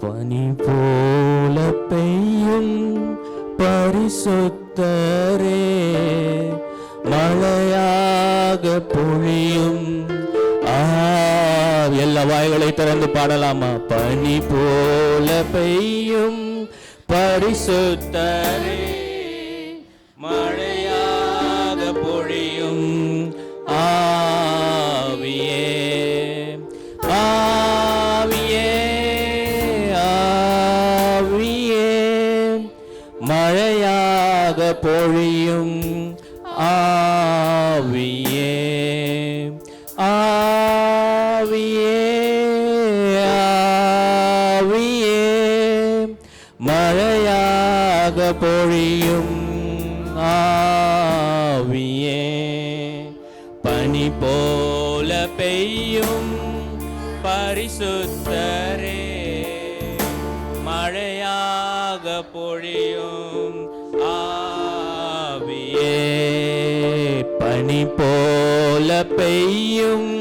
பனி போல பெய்யும் பரிசுத்தரே, மழையாக பொழியும். எல்லா வாய்களை திறந்து பாடலாமா? பனி போல பெய்யும் பரிசுத்தரே, மழையாக பொழியும் ஆவியே, ஆவியே, ஆவியே, மழையாக பொழியும் ஆவியே, ஆவியே, ஆவியே, மழையாக பொழியும் ஆவியே, பனி போல பெய்யும் பரிசுத்தரே, மழையாக பொழியும் ஆவியே, பனி போல பெய்யும்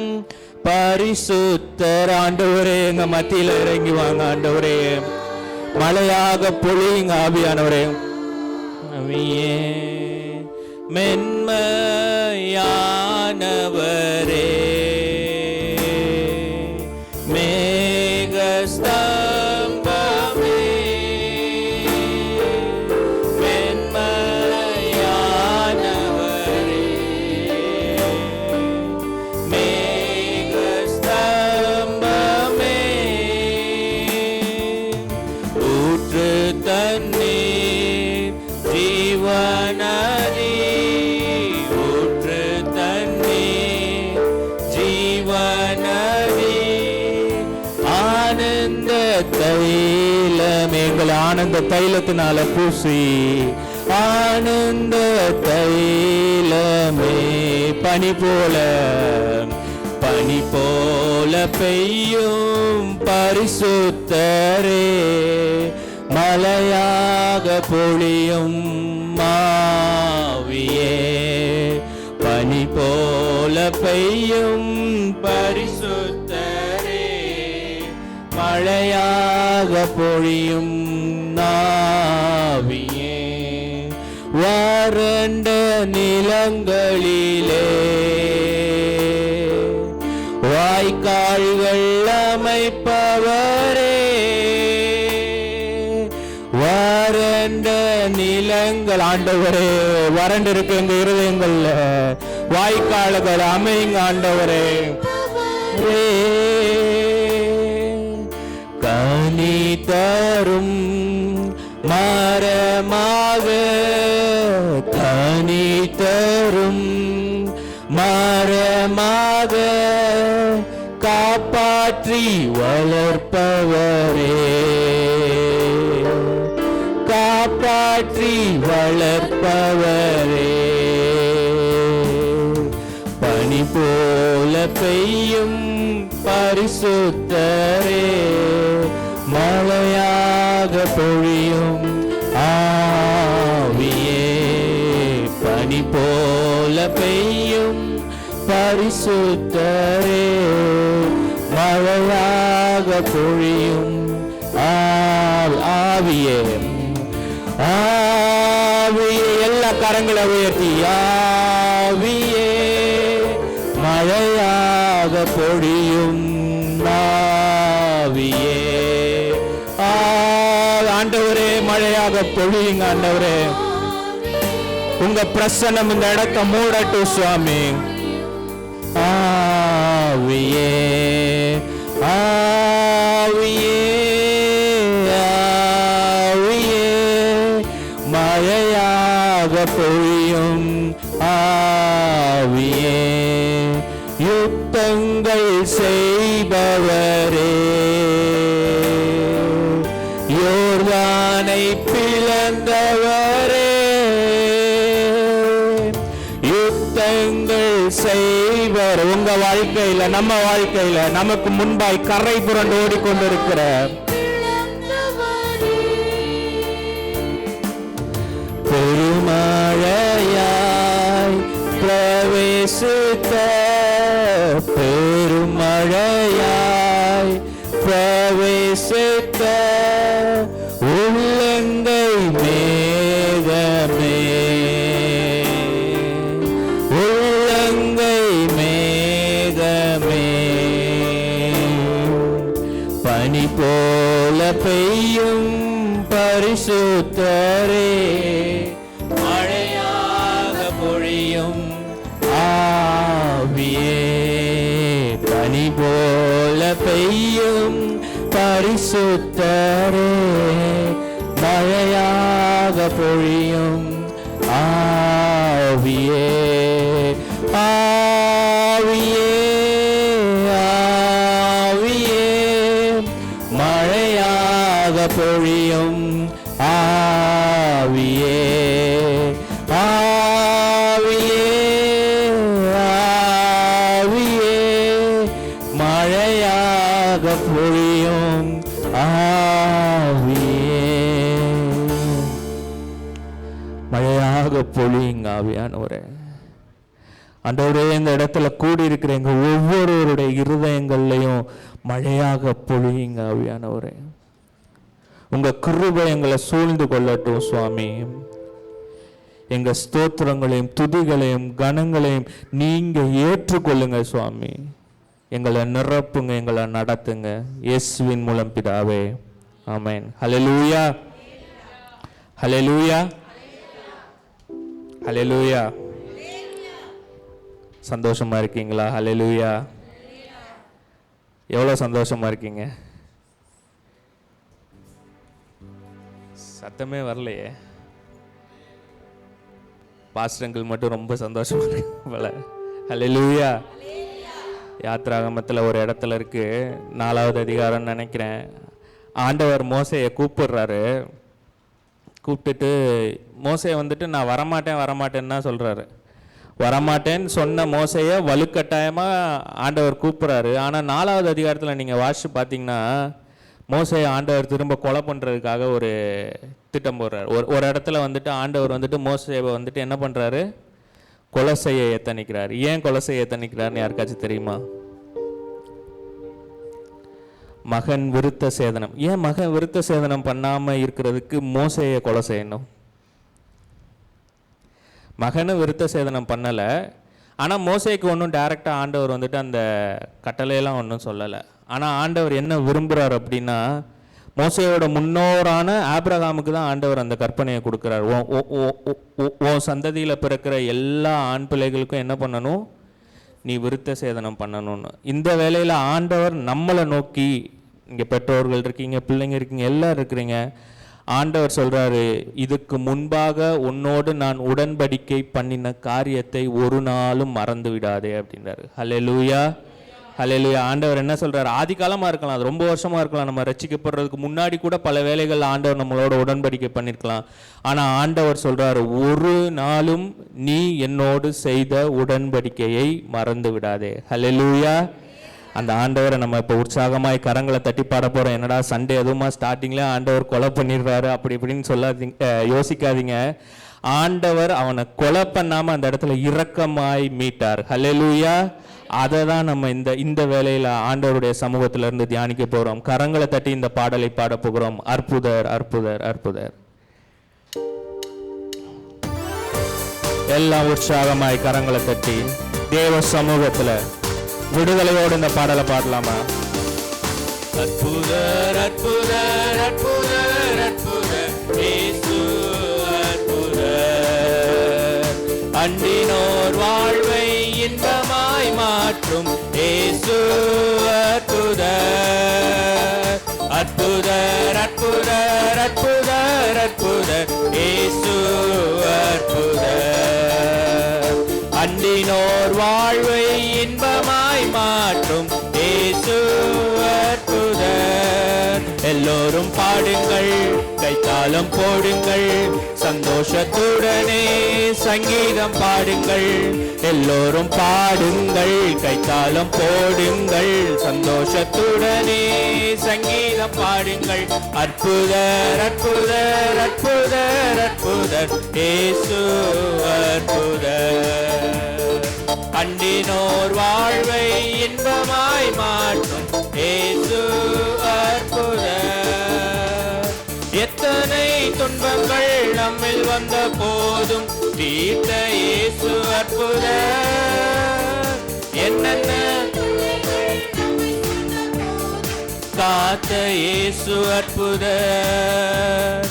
பரிசுத்தர். ஆண்டவரே, எங்க மத்தியில இறங்கி வாங்க ஆண்டவரே, மழையாக பொழியுங்க ஆவியானவரே. ஆவியே, மென்மையானவரே, மேகஸ்தம்பமே, மென்மையானவரே, மேகஸ்தம்பமே, ஊற்று தண்ணீர் ஜீவநதி, ஊற்று தண்ணீர் ஜீவநதி, ஆனந்த தைலம், எங்கள் ஆனந்த தைலத்தினால பூசி, ஆனந்த தைலமே, பனி போல, பனி போல பெய்யும் பரிசுத்தரே, மழையாக பொழியும் ஆவியே, பனி போல பெய்யும் பரிசுத்தரே, மழையாக பொழியும் ஆவியே, வறண்ட நிலங்களிலே வாய்க்கால்கள் அமைப்பவரே, வறண்ட நிலங்கள் ஆண்டவரே, வறண்டு இருக்கு எங்க இருதயங்கள்ல வாய்க்கால்கள் அமைங்க ஆண்டவரே. கனி தரும் மரமாக, கனி தரும் மரமாக காப்பாற்றி வளர்ப்பவரே, காப்பாற்றி வளர்ப்பவரே, பனி போல பெய்யும் பரிசுத்தரே, மழையாக பொழியும் ஆவியே, பனி போல பெய்யும் பரிசுத்தரே, மழையாக பொழியும் ஆவியே, ஆவியே, எல்லா கரங்களை உயர்த்தி ஆவியே, மழையாக பொழியும் ஆவியே, ஆண்டவரே, மழையாக பொழியுங்க ஆண்டவரே, உங்க பிரசன்னம் இந்த இடத்தை மூடட்டும் சுவாமி. ஆவியே, ஆவியே, ஆவியே, மழையாக பொழியும் ஆவியே, யுத்தங்கள் செய்பவரே, யோர்தானை பிளந்தவரே, யுத்தங்கள் செய்வர். உங்க வாழ்க்கையில, நம்ம வாழ்க்கையில நமக்கு முன்பாய் கரை புரண்டு ஓடிக்கொண்டிருக்கிற பெருமழையாய் பிரவேசித்த, பெருமழையாய் பிரவேசித்த போல பெய்யும் பரிசுத்தரே, மழையாக பொழியும் ஆவியே, பனி போல பெய்யும் பரிசுத்தரே, மழையாக பொழியும் ஆவியே, ஆவியே, ஆவியே, மழையாக பொழியும் ஆவியே, ஆவியே, ஆவியே, மழையாக பொழியும் ஆவியே. மழையாக பொழியுங்க ஆவியானவரே. ஆண்டவரே, இந்த இடத்துல கூடியிருக்கிற எங்க ஒவ்வொருவருடைய இருதயங்கள்லையும் மழையாக பொழியுங்க ஆவியானவரே. உங்க கிருபை எங்களை சூழ்ந்து கொள்ளட்டும் சுவாமி. எங்க ஸ்தோத்திரங்களையும் துதிகளையும் கனங்களையும் நீங்க ஏற்றுக்கொள்ளுங்க சுவாமி. எங்களை நிரப்புங்க, எங்களை நடத்துங்க. இயேசுவின் மூலம் பிதாவே, ஆமென். ஹல்லேலூயா, ஹல்லேலூயா, ஹல்லேலூயா. சந்தோஷமா இருக்கீங்களா? ஹல்லேலூயா. எவ்வளோ சந்தோஷமா இருக்கீங்க? சத்தமே வரலையே. பாஸ்டர்கள் மட்டும் ரொம்ப சந்தோஷமா இருக்கு. ஹல்லேலூயா. யாத்ராகமத்தில் ஒரு இடத்துல இருக்கு, 4வது அதிகாரம் நினைக்கிறேன். ஆண்டவர் மோசையை கூப்பிடுறாரு. கூப்பிட்டுட்டு மோசையை வந்துட்டு நான் வரமாட்டேன்னு தான் சொல்றாரு. வரமாட்டேன்னு சொன்ன மோசையை வலுக்கட்டாயமாக ஆண்டவர் கூப்பிட்றாரு. ஆனால் 4வது அதிகாரத்தில் நீங்கள் வாசிச்சு பார்த்தீங்கன்னா மோசையை ஆண்டவர் திரும்ப கொலை பண்ணுறதுக்காக ஒரு திட்டம் போடுறாரு. ஒரு இடத்துல வந்துட்டு ஆண்டவர் வந்துட்டு மோசையை வந்துட்டு என்ன பண்ணுறாரு? கொலை செய்ய எத்தனிக்கிறார். ஏன் கொலை செய்ய எத்தனிக்கிறார்னு யாருக்காச்சும் தெரியுமா? மகன் விருத்த சேதனம். ஏன் மகன் விருத்த சேதனம் பண்ணாமல் இருக்கிறதுக்கு மோசையை கொலை செய்யணும்? மகனும் விருத்த சேதனம் பண்ணலை. ஆனால் மோசைக்கு ஒன்றும் டைரெக்டாக ஆண்டவர் வந்துட்டு அந்த கட்டளையெல்லாம் ஒன்றும் சொல்லலை. ஆனால் ஆண்டவர் என்ன விரும்புகிறார் அப்படின்னா, மோசையோட முன்னோரான ஆபிரகாமுக்கு தான் ஆண்டவர் அந்த கற்பனையை கொடுக்குறார். உன் சந்ததியில் பிறக்கிற எல்லா ஆண் பிள்ளைகளுக்கும் என்ன பண்ணணும்? நீ விருத்த சேதனம் பண்ணணும்னு. இந்த வேளையில் ஆண்டவர் நம்மளை நோக்கி, இங்கே பெற்றோர்கள் இருக்கீங்க, பிள்ளைங்க இருக்கீங்க, எல்லோரும் இருக்கிறீங்க, ஆண்டவர் சொல்கிறாரு, இதுக்கு முன்பாக உன்னோடு நான் உடன்படிக்கை பண்ணின காரியத்தை ஒரு நாளும் மறந்து விடாதே அப்படின்றாரு. ஹல்லேலூயா, ஹல்லேலூயா. ஆண்டவர் என்ன சொல்கிறார்? ஆதி காலமாக இருக்கலாம், அது ரொம்ப வருஷமாக இருக்கலாம், நம்ம ரட்சிக்கப்படுறதுக்கு முன்னாடி கூட பல வேளைகள் ஆண்டவர் நம்மளோட உடன்படிக்கை பண்ணியிருக்கலாம். ஆனால் ஆண்டவர் சொல்கிறார், ஒரு நாளும் நீ என்னோடு செய்த உடன்படிக்கையை மறந்து விடாதே. ஹல்லேலூயா. அந்த ஆண்டவரை நம்ம இப்போ உற்சாகமாய் கரங்களை தட்டி பாட போகிறோம். என்னடா சண்டே எதுவுமா ஸ்டார்டிங்கில் ஆண்டவர் கொலை பண்ணிடுறாரு அப்படி இப்படின்னு சொல்லாதீங்க, யோசிக்காதீங்க. ஆண்டவர் அவனை கொலை பண்ணாமல் அந்த இடத்துல இரக்கமாய் மீட்டார். ஹல்லேலூயா. அதை தான் நம்ம இந்த வேளையில் ஆண்டவருடைய சமூகத்திலிருந்து தியானிக்க போகிறோம். கரங்களை தட்டி இந்த பாடலை பாட போகிறோம். அற்புதர், அற்புதர், அற்புதர். எல்லாம் உற்சாகமாய் கரங்களை தட்டி தேவ சமூகத்தில் விடுதலையோடு இந்த பாடலை பாடலாமா? அற்புதர், அற்புதர், அற்புதர், அற்புதர், இயேசு அற்புதர். அண்டினோர் வாழ்வை இன்பமாய் மாற்றும் இயேசு அற்புதர். அற்புதர், அற்புதர், அற்புதர், அற்புதர், இயேசு அற்புதர். அண்டினோர் வாழ்வை இன்பமாய் மாற்றும் இயேசு அற்புதர். எல்லோரும் பாடுங்கள், கைத்தாளம் போடுங்கள், சந்தோஷத்துடனே சங்கீதம் பாடுங்கள். எல்லோரும் பாடுங்கள், கைத்தாளம் போடுங்கள், சந்தோஷத்துடனே சங்கீதம் பாடுங்கள். அற்புதர், அற்புதர், அற்புதர், அற்புதர், இயேசு அற்புதர். அண்டினோர் வாழ்வை இன்பமாய் மாற்றும் இயேசு அற்புதர். எத்தனை துன்பங்கள் நம்மில் வந்த போதும் தீர்த்த இயேசு அற்புதர். என்னென்ன காத்த இயேசு அற்புதர்.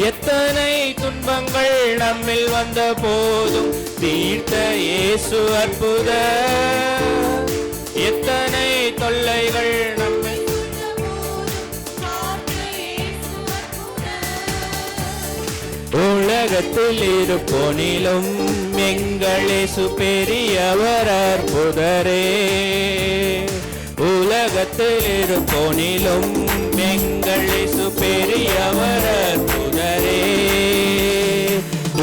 எத்தனை துன்பங்கள் நம்மில் வந்த போதும் தீர்த்த இயேசு அற்புதர். எத்தனை தொல்லைகள் நம்மை உலகத்தில் இருப்போனிலும் எங்கள் இயேசு பெரியவர் அற்புதரே. உலகத்தில் இருப்போனிலும் எங்கள் இயேசு பெரியவர் அற்புதரே.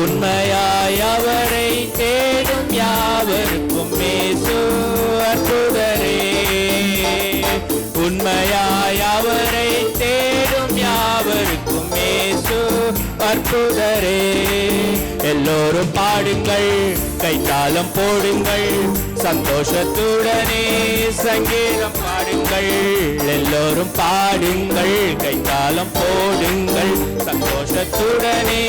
உண்மையாய் அவரை தேடும் யாவருக்கும் இயேசு அற்புதரே. உண்மையாய் அவரை தேடும் யாவருக்கும் இயேசு அற்புதரே. எல்லோரும் பாடுங்கள், கைத்தாளம் போடுங்கள், சந்தோஷத்துடனே சங்கீதம் பாடுங்கள். எல்லோரும் பாடுங்கள், கைத்தாளம் போடுங்கள், சந்தோஷத்துடனே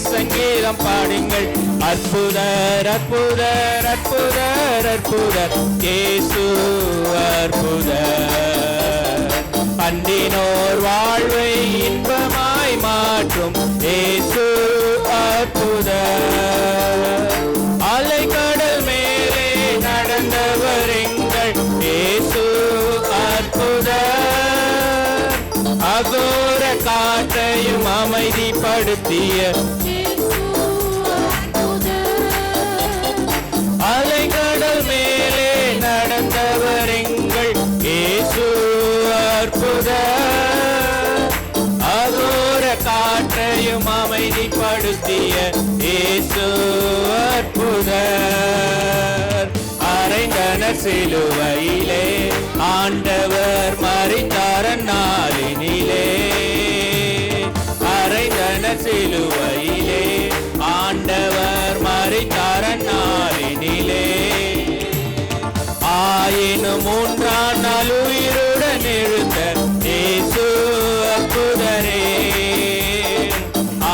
சங்கீதம் பாடுங்கள். அற்புதர் அற்புதர் அற்புதர் அற்புதர் இயேசு அற்புதர். அண்டினோர் வாழ்வை இன்பமாய் மாற்றும் இயேசு அற்புதர். அலைக்கடல் மேலே நடந்தவர் எங்கள் இயேசு அற்புதர். அகோர காற்றையும் அமைதிப்படுத்திய அலைக்கடல் மேலே நடந்தவர் எங்கள் இயேசு அற்புதர். அகோர காற்றையும் அமைதிப்படுத்திய இயேசு அற்புதர். அறைந்தனர் சிலுவையிலே ஆண்டவர் மரித்தார் நாளினிலே. அறைந்தனர் சிலுவையிலே ஆண்டவர் மரித்தார் நாளினிலே. ஆயினும் மூன்றாம் நாள் உயிருடன் எழுந்த இயேசு அற்புதரே.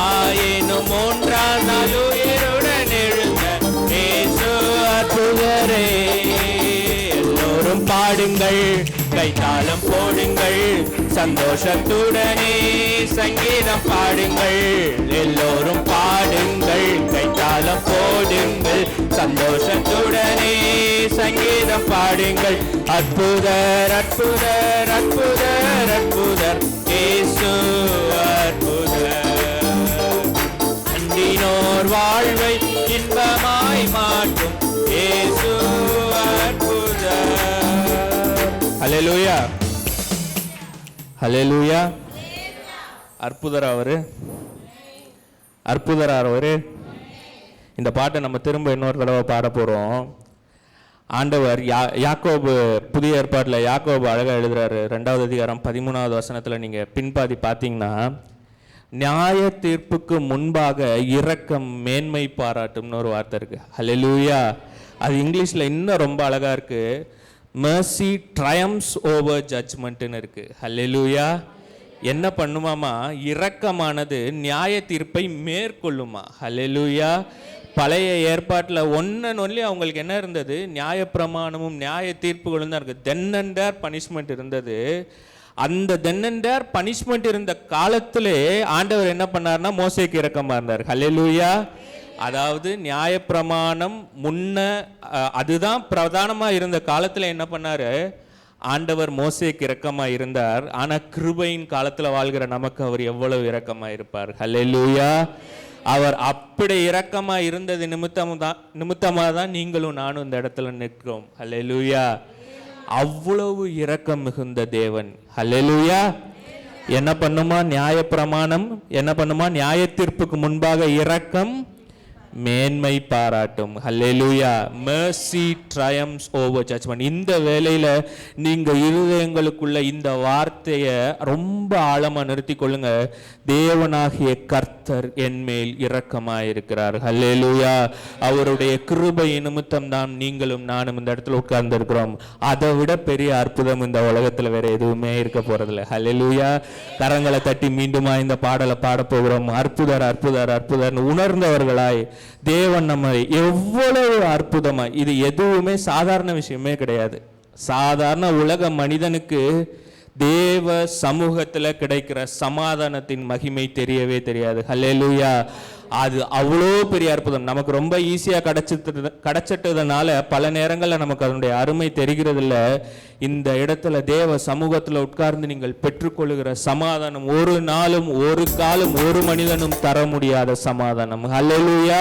ஆயினும் மூன்றாம் நாள் உயிருடன் எழுந்த இயேசு அற்புதரே. எல்லோரும் பாடுங்கள், கைத்தாளம் போடுங்கள், சந்தோஷத்துடனே சங்கீதம் பாடுங்கள். எல்லோரும் பாடுங்கள், கைத்தாளம் போடுங்கள், சந்தோஷத்துடனே சங்கீதம் பாடுங்கள். அற்புதர் அற்புதர் அற்புதர் அற்புதர் இயேசு அற்புதர். அண்டினோர் வாழ்வை இன்பமாய் மாற்றும் இயேசு அற்புதர். ஹல்லேலூயா ஹல்லேலூயா. அற்புதர் அவரு, அற்புதர் அவரு. இந்த பாட்டை நம்ம திரும்ப இன்னொரு தடவை பாட போகிறோம். ஆண்டவர் யாக்கோபு, புதிய ஏற்பாட்டில் யாக்கோபு அழகாக எழுதுறாரு. 2வது அதிகாரம் 13வது வசனத்தில் நீங்கள் பின்பாதி பார்த்தீங்கன்னா, நியாய தீர்ப்புக்கு முன்பாக இரக்கம் மேன்மை பாராட்டும்னு ஒரு வார்த்தை இருக்குது. ஹல்லேலூயா. அது இங்கிலீஷில் இன்னும் ரொம்ப அழகாக இருக்குது. mercy triumphs over judgmentன்னு இருக்குது. ஹல்லேலூயா. என்ன பண்ணுமாமா? இரக்கமானது நியாய தீர்ப்பை மேற்கொள்ளுமா. ஹல்லேலூயா. பழைய ஏற்பாட்டில் ஒன்லி அவங்களுக்கு என்ன இருந்தது? நியாயப்பிரமாணமும் நியாய தீர்ப்புகளும் தான் இருக்குது. தென் அண்ட் தேர் பனிஷ்மெண்ட் இருந்தது. அந்த தென் அண்ட் தேர் பனிஷ்மெண்ட் இருந்த காலத்திலே ஆண்டவர் என்ன பண்ணார்னா மோசேக்கு இரக்கமாக இருந்தார். ஹல்லேலூயா. அதாவது நியாயப்பிரமாணம் முன்ன அதுதான் பிரதானமாக இருந்த காலத்தில் என்ன பண்ணார்? ஆண்டவர் மோசேக்கு இரக்கமாக இருந்தார். ஆனால் கிருபையின் காலத்தில் வாழ்கிற நமக்கு அவர் எவ்வளவு இரக்கமாக இருப்பார். ஹல்லேலூயா. அவர் அப்படி இரக்கமாக இருந்தது நிமித்தமாக தான் நீங்களும் நானும் இந்த இடத்துல நிற்கிறோம். ஹல்லேலூயா. அவ்வளவு இரக்கம் மிகுந்த தேவன். ஹல்லேலூயா. என்ன பண்ணுமா? நியாயப்பிரமாணம் என்ன பண்ணுமா? நியாய தீர்ப்புக்கு முன்பாக இரக்கம் மேன்மை பாராட்டும். ஹல்லேலூயா. mercy triumphs over judgment. இந்த வேளையில நீங்க இருதயங்களுக்குள்ள இந்த வார்த்தையை ரொம்ப ஆழமா நிறுத்தி கொள்ளுங்க. தேவனாகிய கர்த்தர் என் மேல் இரக்கமாய் இருக்கிறார். ஹல்லேலூயா. அவருடைய கிருபை நிமித்தம் தான் நீங்களும் நானும் இந்த இடத்துல உட்கார்ந்து இருக்கிறோம். அதை விட பெரிய அற்புதம் இந்த உலகத்துல வேற எதுவுமே இருக்க போறதில்லை. ஹல்லேலூயா. கரங்களை தட்டி மீண்டுமா இந்த பாடலை பாட போகிறோம். அற்புதர் அற்புதர் அற்புதர் உணர்ந்தவர்களாய் தேவன் நம்ம எவ்வளவு அற்புதமா. இது எதுவுமே சாதாரண விஷயமே கிடையாது. சாதாரண உலக மனிதனுக்கு தேவ சமூகத்துல கிடைக்கிற சமாதானத்தின் மகிமை தெரியவே தெரியாது. ஹல்லேலூயா. அது அவ்வளோ பெரிய அற்புதம். நமக்கு ரொம்ப ஈஸியா கிடைச்சிட்டதுனால பல நேரங்களில் நமக்கு அதனுடைய அருமை தெரிகிறது இல்லை. இந்த இடத்துல தேவ சமூகத்துல உட்கார்ந்து நீங்கள் பெற்றுக்கொள்ளுகிற சமாதானம் ஒரு நாளும் ஒரு காலம் ஒரு மனிதனும் தர முடியாத சமாதானம். ஹல்லேலூயா.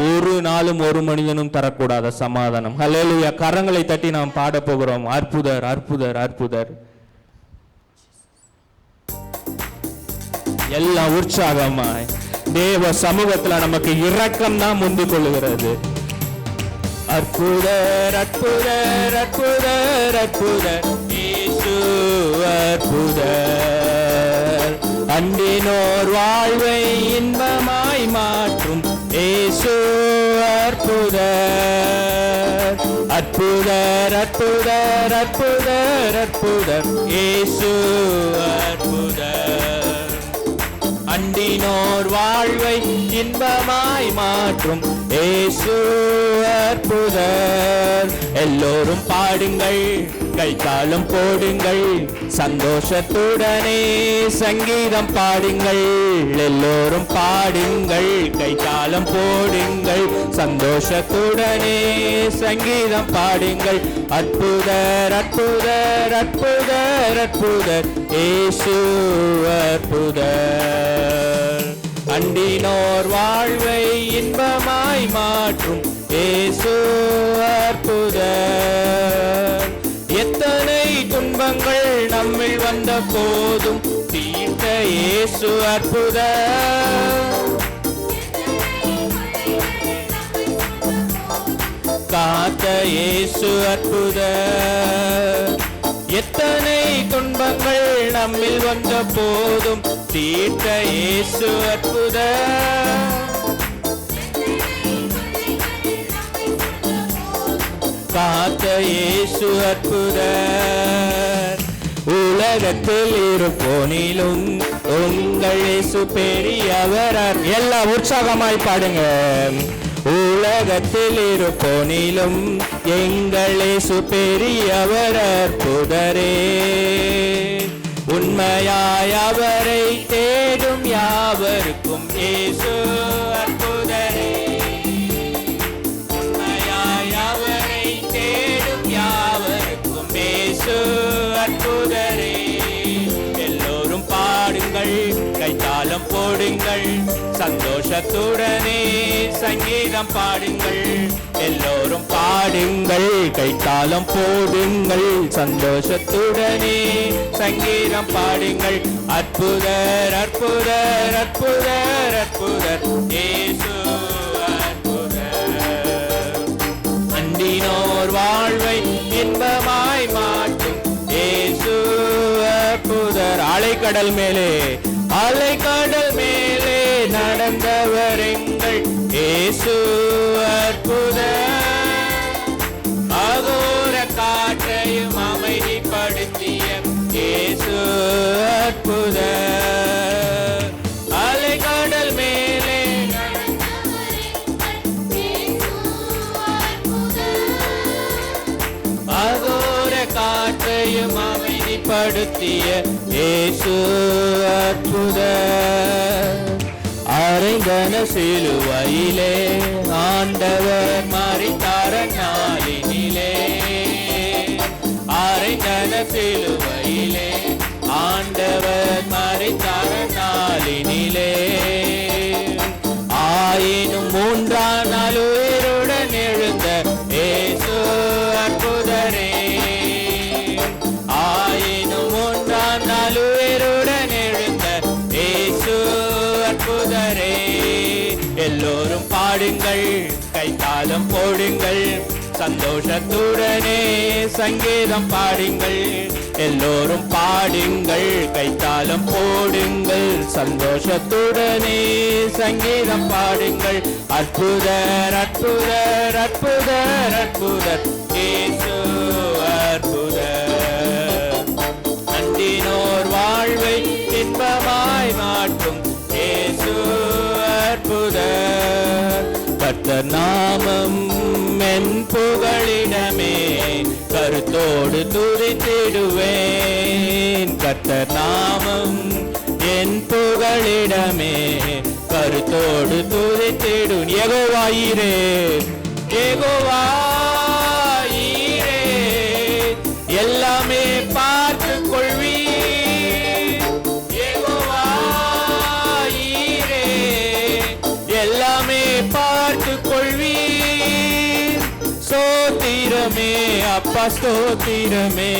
ஒரு நாளும் ஒரு மனிதனும் தரக்கூடாத சமாதானம். ஹல்லேலூயா. கரங்களை தட்டி நாம் பாட போகிறோம். அற்புதர் அற்புதர் அற்புதர். எல்லாம் உற்சாகமாய் தேவ சமூகத்துல நமக்கு இரக்கம் தான் முந்து கொள்ளுகிறது. அற்புதர் அற்புதர் அற்புதர் அற்புதர் இயேசு அற்புதர். அண்டினோர் வாழ்வை இன்பமாய் மாற்றும் இயேசு அற்புதர். அற்புதர் அற்புதர் அற்புதர் அற்புதர் இயேசு அற்புதர். அண்டினோர் வாழ்வை இன்பமாய் மாற்றும் இயேசு அற்புதர். எல்லோரும் பாடுங்கள், கைத்தாளம் போடுங்கள், சந்தோஷத்துடனே சங்கீதம் பாடுங்கள். எல்லோரும் பாடுங்கள், கைத்தாளம் போடுங்கள், சந்தோஷத்துடனே சங்கீதம் பாடுங்கள். அற்புதர் அற்புதர் அற்புதர் அற்புதர் இயேசு அற்புதர். அண்டினோர் வாழ்வை இன்பமாய் மாற்றும் இயேசு அற்புதர். எத்தனை துன்பங்கள் நம்மில் வந்த போதும் தீர்த்த இயேசு அற்புதர். காத்த இயேசு அற்புதர். எத்தனை துன்பங்கள் நம்மில் வந்த போதும் தீர்த்த இயேசு அற்புதர். காத்த இயேசு அற்புதர். உலகத்தில் இருப்போனிலும் உங்கள் இயேசு பெரியவர். எல்லாம் உற்சாகமாய் பாடுங்க. உலகத்தில் இருப்போனிலும் எங்கள் இயேசு பெரியவர் அற்புதரே. உண்மையாய் அவரை தேடும் யாவருக்கும் இயேசு அற்புதரே. உண்மையாய் அவரை தேடும் யாவருக்கும் இயேசு அற்புதரே. எல்லோரும் பாடுங்கள், கைத்தாளம் போடுங்கள், சந்தோஷத்துடனே சங்கீதம் பாடுங்கள். எல்லோரும் பாடுங்கள், கைத்தாளம் போடுங்கள், சந்தோஷத்துடனே சங்கீதம் பாடுங்கள். அற்புதர் அற்புதர் அற்புதர் அற்புதர் இயேசு அற்புதர். அண்டினோர் வாழ்வை இன்பமாய் மாற்றும் இயேசு அற்புதர். அலைக்கடல் மேலே அலைக்கடல் மேலே நடந்தவர் எங்கள் இயேசு அற்புதர். அகோர காற்றையும் அமைதிப்படுத்திய இயேசு அற்புதர். அலைக்கடல் மேலே அகோர காற்றையும் அமைதிப்படுத்திய இயேசு அற்புதர். அறைந்தன சிலுவையிலே ஆண்டவர் மரித்தார நாளினிலே. அறைந்தன சிலுவையிலே ஆண்டவர் மரித்தார நாளினிலே. ஆயினும் மூன்றாம் நாள் உயிருடன் எழுந்த இயேசு அற்புதரே. ஆயினும் மூன்றாம் நாள் உயிருடன் எழுந்த இயேசு அற்புதரே. எல்லோரும் பாடுங்கள், கைத்தாளம் போடுங்கள், சந்தோஷத்துடனே சங்கீதம் பாடுங்கள். எல்லோரும் பாடுங்கள், கைத்தாளம் போடுங்கள், சந்தோஷத்துடனே சங்கீதம் பாடுங்கள். அற்புதர் அற்புதர் அற்புதர் அற்புதர் இயேசு அற்புதர். அண்டினோர் வாழ்வை இன்பமாய் மாற்றும் இயேசு அற்புதர். கர்த்தர் நாமம் என் புகழிடமே, கருத்தோடு துதித்திடுவேன். கர்த்தர் நாமம் என் புகழிடமே, கருத்தோடு துதித்திடும். யெகோவா ஈரே, யெகோவா ஈரே, எல்லாமே பார்த்து கொள்வீர். யெகோவா ஈரே, எல்லாமே பார்த்து கொள்வீர். ஸ்தோத்திரமே அப்பா ஸ்தோத்திரமே,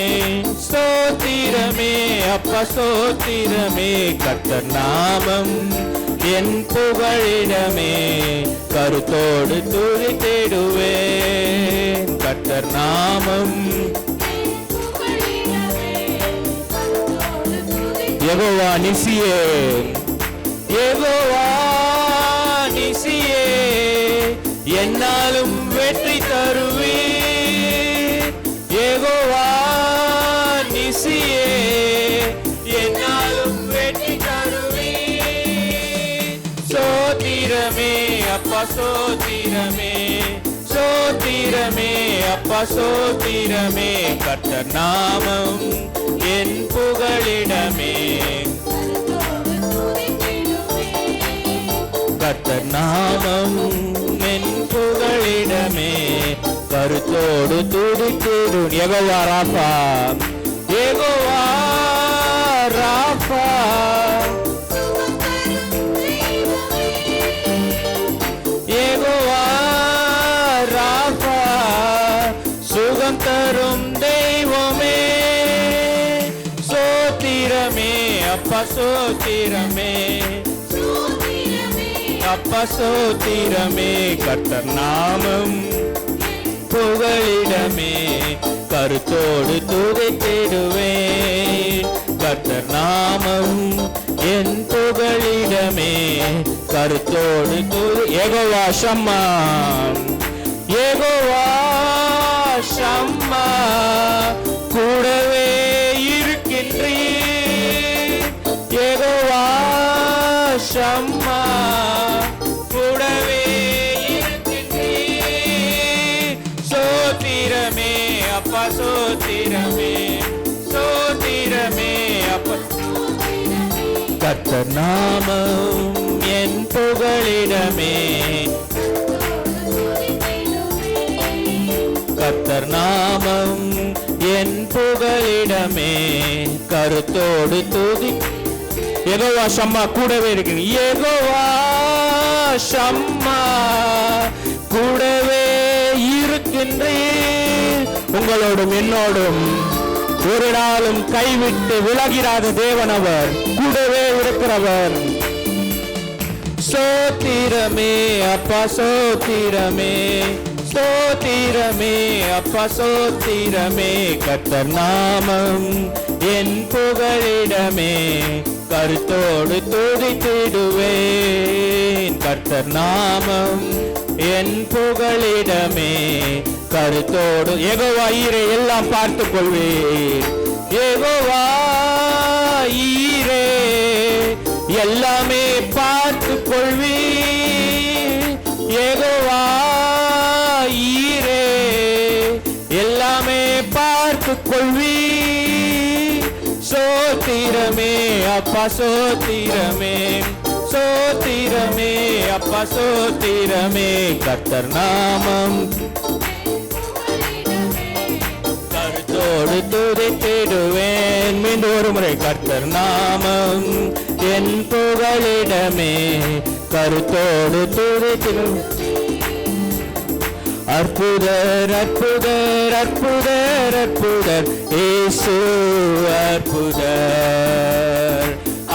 ஸ்தோத்திரமே அப்பா ஸ்தோத்திரமே. கர்த்தர் நாமம் என் புகழிடமே, கருத்தோடு துதித்திடுவேன். கர்த்தர் நாமம் யெகோவா நிசியே, யெகோவா நிசியே, என்னாலும் வெற்றி தருவீர். யெகோவா நிசியே, என்னாலும் வெற்றி தருவீர். ஸ்தோத்திரமே அப்பா ஸ்தோத்திரமே, ஸ்தோத்திரமே அப்பா ஸ்தோத்திரமே. கர்த்தர் நாமம் என் புகழிடமே, கர்த்தர் நாமம் என் புகழிடமே, கருத்தோடு துதித்திடும். யெகோவா ராஃபா, யெகோவா ராஃபா, யெகோவா ராஃபா, சுகம் தரும் தெய்வமே. ஸ்தோத்திரமே அப்பா ஸ்தோத்திரமே, அப்பா ஸ்தோத்திரமே. கர்த்தர் நாமம் புகழிடமே, கருத்தோடு துதித்திடுவேன். கர்த்தர் நாமம் என் புகழிடமே, கருத்தோடு யெகோவா ஷம்மா, யெகோவா ஷம்மா, கூடவே இருக்கின்றீர். யெகோவா ஷம்மா, கூடவே இருக்கின்றீர். ஸ்தோத்திரமே அப்பா ஸ்தோத்திரமே, ஸ்தோத்திரமே அப்பா. கர்த்தர் நாமம் என் புகழிடமே, கர்த்தர் நாமம் என் புகழிடமே, கருத்தோடு துதி. யெகோவா ஷம்மா கூடவே இருக்கு. யெகோவா ஷம்மா, கூடவே இருக்கின்றீர். உங்களோடும் என்னோடும் ஒரு நாளும் கைவிட்டு விலகிறாத தேவன் அவர், கூடவே இருக்கிறவர். ஸ்தோத்திரமே அப்பா ஸ்தோத்திரமே, ஸ்தோத்திரமே அப்பா ஸ்தோத்திரமே. கர்த்தர் நாமம் என் புகழிடமே, கருத்தோடு துதித்திடுவேன். கர்த்தர் நாமம் என் புகழிடமே, கருத்தோடு. யெகோவா ஈரே, எல்லாம் பார்த்து கொள்வீர். யெகோவா ஈரே, எல்லாமே பார்த்து கொள்வீர். யெகோவா ஈரே, எல்லாமே பார்த்து கொள்வீர். ஸ்தோத்திரமே அப்பா ஸ்தோத்திரமே, ஸ்தோத்திரமே அப்பா ஸ்தோத்திரமே. கர்த்தர் நாமம் கருத்தோடு துதித்திடுவேன். மீண்டும் ஒரு முறை. கர்த்தர் நாமம் என் புகழிடமே, கருத்தோடு துதித்திடுவேன். அற்புதர் அற்புதர் அற்புதர் அற்புதர் இயேசு அற்புதர்.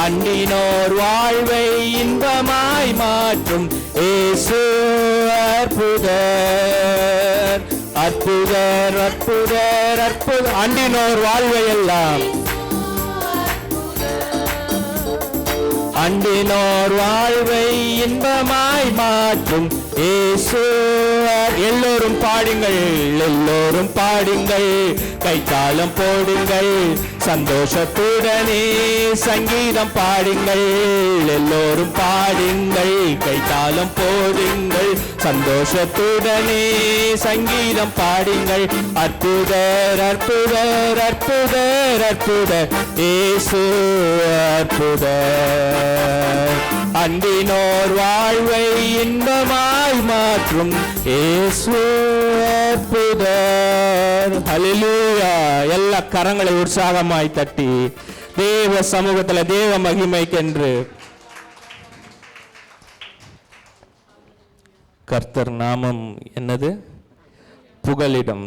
அண்டினோர் வாழ்வை இன்பமாய் மாற்றும் இயேசு அற்புதர். அற்புதர் அற்புதர் அற்புதர். அண்டினோர் வாழ்வை எல்லாம், அண்டினோர் வாழ்வை இன்பமாய் மாற்றும் இயேசு. எல்லோரும் பாடுங்கள், எல்லோரும் பாடுங்கள், கைத்தாளம் போடுங்கள், சந்தோஷத்துடனே சங்கீதம் பாடுங்கள், எல்லோரும் பாடுங்கள், கைத்தாளம் போடுங்கள். சந்தோஷத்துடனே சங்கீதம் பாடுங்கள். அற்புதர் அற்புதர் அற்புதர் அற்புதர் இயேசு அற்புதர். அன்பினோர் வாழ்வை இன்பமாய் மாற்றும் இயேசு அற்புதர். ஹல்லேலூயா. எல்லா கரங்களை உற்சாகமாய் தட்டி தேவ சமூகத்தில் தேவ மகிமைக்கென்று கர்த்தர் நாமம் என்னது? புகலிடம்.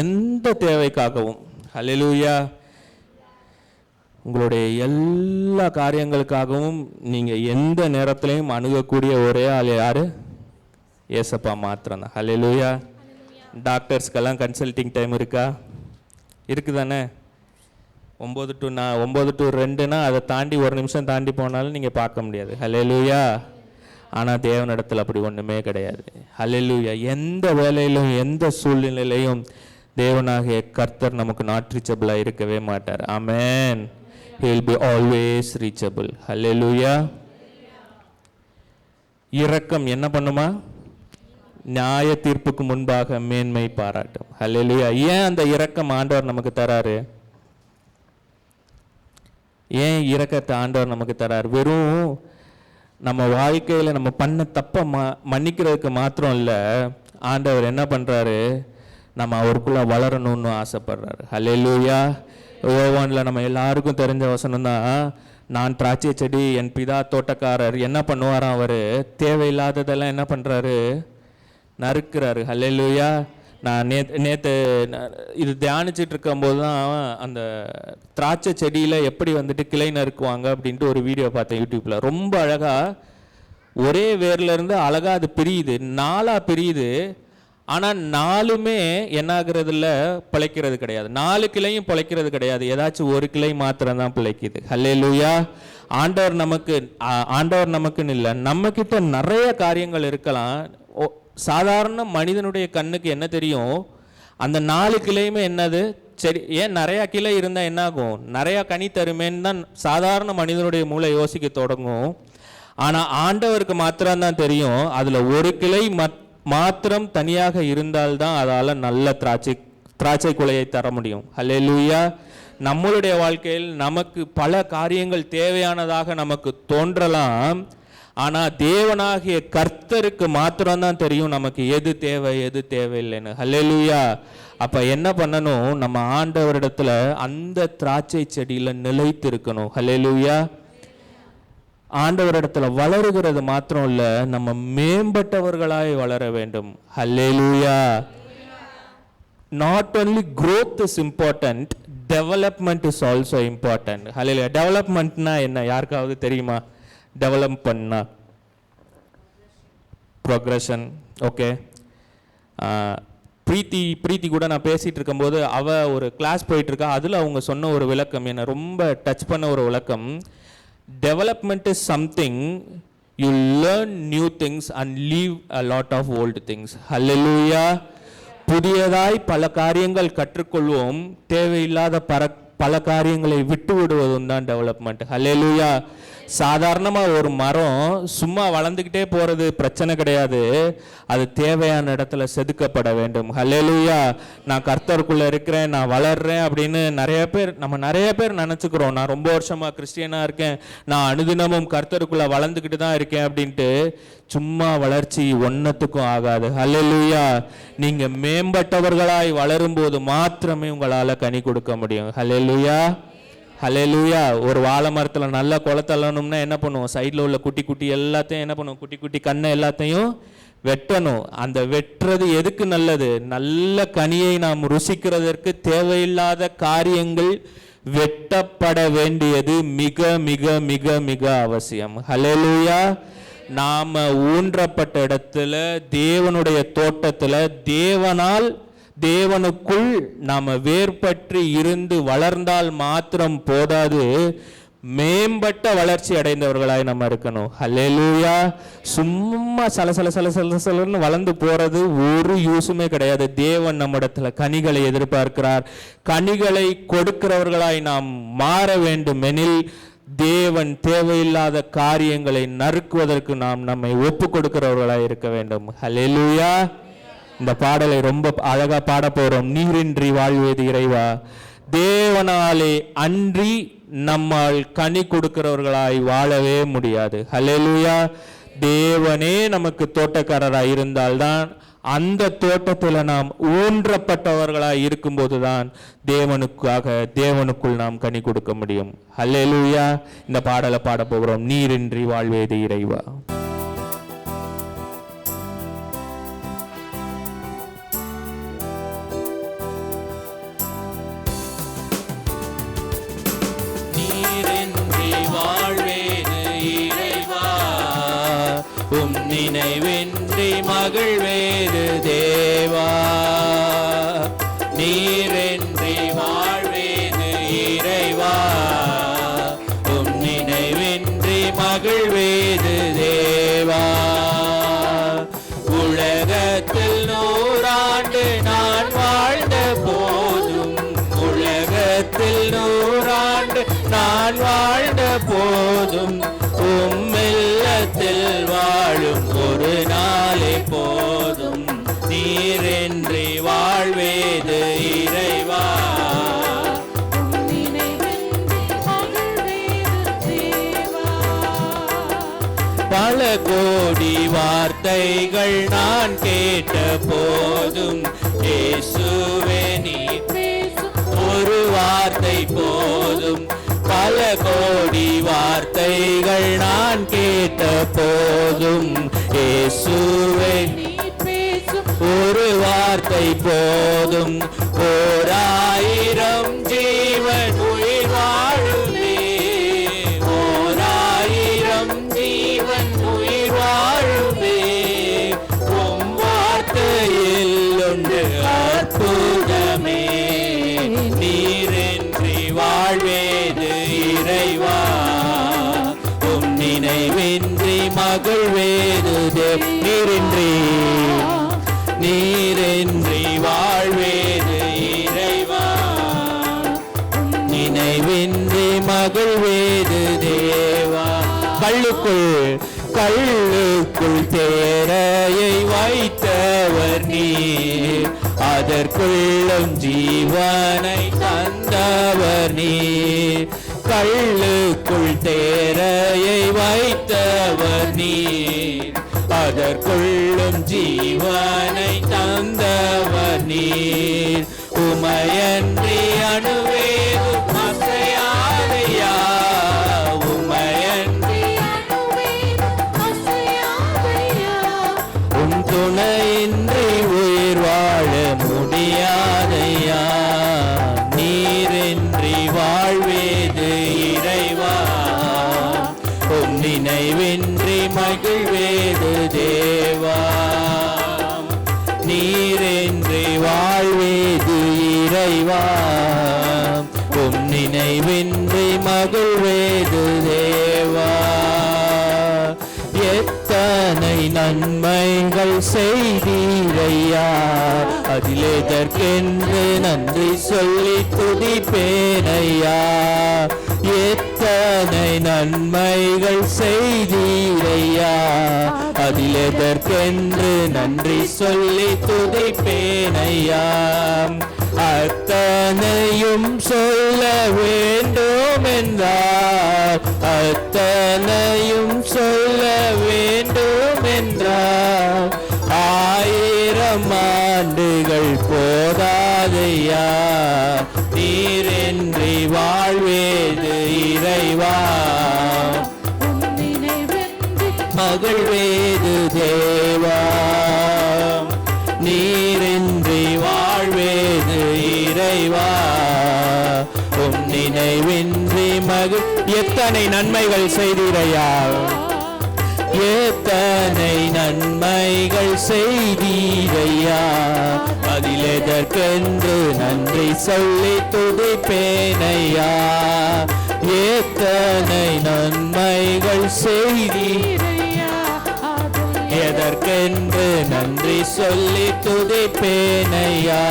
எந்த தேவைக்காகவும் ஹல்லேலூயா, உங்களுடைய எல்லா காரியங்களுக்காகவும் நீங்கள் எந்த நேரத்திலையும் அணுகக்கூடிய ஒரே ஆள் யார்? ஏசப்பா மாத்திரம்தான். ஹல்லேலூயா. டாக்டர்ஸ்க்கெல்லாம் கன்சல்டிங் டைம் இருக்கா? இருக்குதானே? 9 to 2னா அதை தாண்டி ஒரு நிமிஷம் தாண்டி போனாலும் நீங்கள் பார்க்க முடியாது. ஹல்லேலூயா. ஆனால் தேவனிடத்தில் அப்படி ஒன்றுமே கிடையாது. ஹல்லேலூயா. எந்த வேலையிலும் எந்த சூழ்நிலையிலையும் தேவனாகிய கர்த்தர் நமக்கு நாட் ரீச்சபிளாக இருக்கவே மாட்டார். ஆமென். He will be always reachable. Hallelujah. இரக்கம் என்ன பண்ணுமா? நியாய தீர்ப்புக்கு முன்பாக மேன்மை பாராட்டும். ஹல்லேலூயா. ஏன் அந்த இரக்கம் ஆண்டவர் நமக்கு தராரு? ஏன் இரக்கத்தை ஆண்டவர் நமக்கு தராரு? வெறும் நம்ம வாழ்க்கையில் நம்ம பண்ண தப்பை மன்னிக்கிறதுக்கு மாத்திரம் இல்லை, ஆண்டவர் என்ன பண்ணுறாரு? நம்ம அவருக்குள்ளே வளரணும்னு ஆசைப்படுறாரு. ஹல்லேலூயா. யோவானில் நம்ம எல்லாருக்கும் தெரிஞ்ச வசனம் தான், நான் திராட்சை செடி, என் பிதா தோட்டக்காரர். என்ன பண்ணுவாராம்? அவர் தேவையில்லாததெல்லாம் என்ன பண்ணுறாரு? நறுக்கிறாரு. ஹல்லேலூயா. நான் நேற்று இது தியானிச்சுட்டு இருக்கும்போது தான் அந்த திராட்சை செடியில் எப்படி வந்துட்டு கிளை நறுக்குவாங்க அப்படின்ட்டு ஒரு வீடியோ பார்த்தேன் யூடியூப்பில். ரொம்ப அழகாக ஒரே வேர்லேருந்து அழகாக அது பிரியுது, 4 பிரியுது. ஆனால் 4மே என்ன ஆகுறது இல்லை? பிழைக்கிறது கிடையாது. 4 கிளையும் பிழைக்கிறது கிடையாது. ஏதாச்சும் ஒரு கிளை மாத்திரம் தான் பிழைக்குது. ஹல்லேலூயா. ஆண்டவர் நமக்குன்னு இல்லை, நம்மக்கிட்ட நிறைய காரியங்கள் இருக்கலாம். சாதாரண மனிதனுடைய கண்ணுக்கு என்ன தெரியும்? அந்த 4 கிளையுமே என்னது? சரி, ஏன் நிறையா கிளை இருந்தால் என்ன ஆகும்? நிறையா கனி தருமேன்னு தான் சாதாரண மனிதனுடைய மூளை யோசிக்க தொடங்கும். ஆனால் ஆண்டவருக்கு மாத்திரம்தான் தெரியும், அதில் ஒரு கிளை மாத்திரம் தனியாக இருந்தால்தான் அதால் நல்ல திராட்சை குலையை தர முடியும். ஹல்லேலூயா. நம்மளுடைய வாழ்க்கையில் நமக்கு பல காரியங்கள் தேவையானதாக நமக்கு தோன்றலாம். ஆனால் தேவனாகிய கர்த்தருக்கு மாத்திரம்தான் தெரியும் நமக்கு எது தேவை எது தேவையில்லைன்னு. ஹல்லேலூயா. அப்போ என்ன பண்ணணும்? நம்ம ஆண்டவரிடத்துல அந்த திராட்சை செடியில் நிலைத்து இருக்கணும். ஹல்லேலூயா. ஆண்டவரிடத்துல வளருகிறது மாத்திரம் இல்லை, நம்ம மேம்பட்டவர்களாய் வளர வேண்டும். ஹல்லேலூயா. Not only growth is important, development is also important. ஹல்லேலூயா. டெவலப்மெண்ட்னா என்ன? யாருக்காவது தெரியுமா? டெவலப்மெண்ட்னா ப்ரோக்ரஷன். ஓகே. பிரீத்தி கூட நான் பேசிகிட்டு இருக்கும்போது அவள் ஒரு கிளாஸ் போயிட்டுருக்கா. அதில் அவங்க சொன்ன ஒரு விளக்கம் என்னை ரொம்ப டச் பண்ண ஒரு விளக்கம். Development is something you learn new things and leave a lot of old things. Hallelujah. புதியதாய் பல காரியங்கள் கற்றுக்கொள்வோம், தேவையில்லாத பல காரியங்களை விட்டு விடுவதும் தான் டெவலப்மெண்ட். ஹல்லேலூயா. சாதாரணமாக ஒரு மரம் சும்மா வளர்ந்துக்கிட்டே போகிறது பிரச்சனை கிடையாது, அது தேவையான இடத்துல செதுக்கப்பட வேண்டும். ஹல்லேலூயா. நான் கர்த்தருக்குள்ளே இருக்கிறேன், நான் வளர்றேன் அப்படின்னு நம்ம நிறைய பேர் நினச்சிக்கிறோம். நான் ரொம்ப வருஷமாக கிறிஸ்டியனாக இருக்கேன், நான் அனுதினமும் கர்த்தருக்குள்ளே வளர்ந்துக்கிட்டு தான் இருக்கேன் அப்படின்ட்டு. சும்மா வளர்ச்சி ஒன்னத்துக்கும் ஆகாது. ஹல்லேலூயா. நீங்கள் மேம்பட்டவர்களாய் வளரும்போது மாத்திரமே உங்களால் கனி கொடுக்க முடியும். ஹல்லேலூயா. ஹல்லேலூயா. ஒரு வாழை மரத்தில் நல்ல குளத்தள்ளணும்னா என்ன பண்ணுவோம்? சைடில் உள்ள குட்டி குட்டி எல்லாத்தையும் என்ன பண்ணுவோம்? குட்டி குட்டி கண்ணை எல்லாத்தையும் வெட்டணும். அந்த வெட்டுறது எதுக்கு நல்லது? நல்ல கனியை நாம் ருசிக்கிறதற்கு தேவையில்லாத காரியங்கள் வெட்டப்பட வேண்டியது மிக மிக மிக மிக அவசியம். ஹல்லேலூயா. நாம ஊன்றப்பட்ட இடத்துல, தேவனுடைய தோட்டத்தில், தேவனுக்குள் நாம வேர்பற்றி இருந்து வளர்ந்தால் மாத்திரம் போதாது, மேம்பட்ட வளர்ச்சி அடைந்தவர்களாய் நம்ம இருக்கணும். ஹல்லேலூயா. சும்மா சலசலன்னு வளர்ந்து போறது ஒரு யூஸுமே கிடையாது. தேவன் நம்மிடத்துல கனிகளை எதிர்பார்க்கிறார். கனிகளை கொடுக்கிறவர்களாய் நாம் மாற வேண்டும் எனில் தேவன் தேவையில்லாத காரியங்களை நறுக்குவதற்கு நாம் நம்மை ஒப்பு கொடுக்கிறவர்களாய் இருக்க வேண்டும். ஹல்லேலூயா. இந்த பாடலை ரொம்ப அழகா பாட போறோம். நீரின்றி வாழ்வது இறைவா, தேவனாலே அன்றி நம்மால் கனி கொடுக்கிறவர்களாய் வாழவே முடியாது. ஹல்லேலூயா. தேவனே நமக்கு தோட்டக்காரராய் இருந்தால்தான் அந்த தோட்டத்தில் நாம் ஊன்றப்பட்டவர்களாய் இருக்கும்போதுதான் தேவனுக்குள் நாம் கனி கொடுக்க முடியும். ஹல்லேலூயா. இந்த பாடலை பாட போகிறோம். நீரின்றி வாழ்வது இறைவா. நினைவின்றி மகிழ்வேது தேவா, நீரின்றி வாழ்வேது இறைவா, உம் நினைவின்றி மகிழ்வேது தேவா. உலகத்தில் 100 ஆண்டு நான் வாழ்ந்த போதும், உலகத்தில் 100 ஆண்டு நான் வாழ்ந்த போதும், உம்மில்லத்தில் வாழும் ஒரு நாளே போதும். நீரின்றி வாழ்வேது இறைவா, பல கோடி வார்த்தைகள் நான் கேட்ட போதும், இயேசுவே நீர் பேசும் ஒரு வார்த்தை போதும். பல கோடி வார்த்தைகள் நான் கேட்ட போதும், இயேசுவே நீர் பேசும் ஒரு வார்த்தை போதும். 1000 ஜீவன் உயிர் வாழுமே, 1000 ஜீவன் உயிர் வாழுமே, உம் வார்த்தையில் ஒன்று அற்புதமே. நீரின்றி வாழ்வேது இறைவா, உம் நினைவின்றி மகிழ்வேது நீரின்றி, நீரின்றி வாழ்வேது இறைவா, நினைவின்றி மகிழ்வேது தேவா. கல்லுக்குள் தேரையை வைத்தவர் நீர், அதற்குள்ளும் ஜீவனை தந்தவர் நீர். கல்லுக்குள் தேரையை வைத்தவர் நீர், அதற்குள்ளும் ஜீவனை தந்தவர் நீர். உமையன்றி அணுவேது அசையாதையா, உமையன்றி அணுவேது அசையாதையா, உன் துணையின்றி உயிர் வாழ முடியாதையா. நீரின்றி வாழ்வேது இறைவா, உம் நினைவின்றி மகிழ்வேது தேவா. நீரின்றி வாழ்வேது இறைவா, உம் நினைவின்றி மகிழ்வேது தேவா. எத்தனை நன்மைகள் செய்தீரையா, அதில் எதற்கென்று நன்றி சொல்லி துதிப்பேனையா. எத்தனை நன்மைகள் செய்தீரையா, அதில் எதற்கென்று நன்றி சொல்லி துதிப்பேனையா. அத்தனையும் சொல்ல வேண்டும் என்றார், அத்தனையும் சொல்ல வேண்டும் என்றார். 1000 ஆண்டுகள் போதாதையா, நீரின்றி வாழ்வேது இறைவா, மகிழ்வேது தேவா. நீரின்றி வாழ்வேது இறைவா, உம் நினைவின்றி எத்தனை நன்மைகள் செய்தீரையா, எத்தனை நன்மைகள் செய்தீரையா, அதில் எதற்கென்று நன்றி சொல்லி துதிப்பேனையா. எத்தனை நன்மைகள் செய்தீரையா, எதற்கென்று நன்றி சொல்லி துதிப்பேனையா.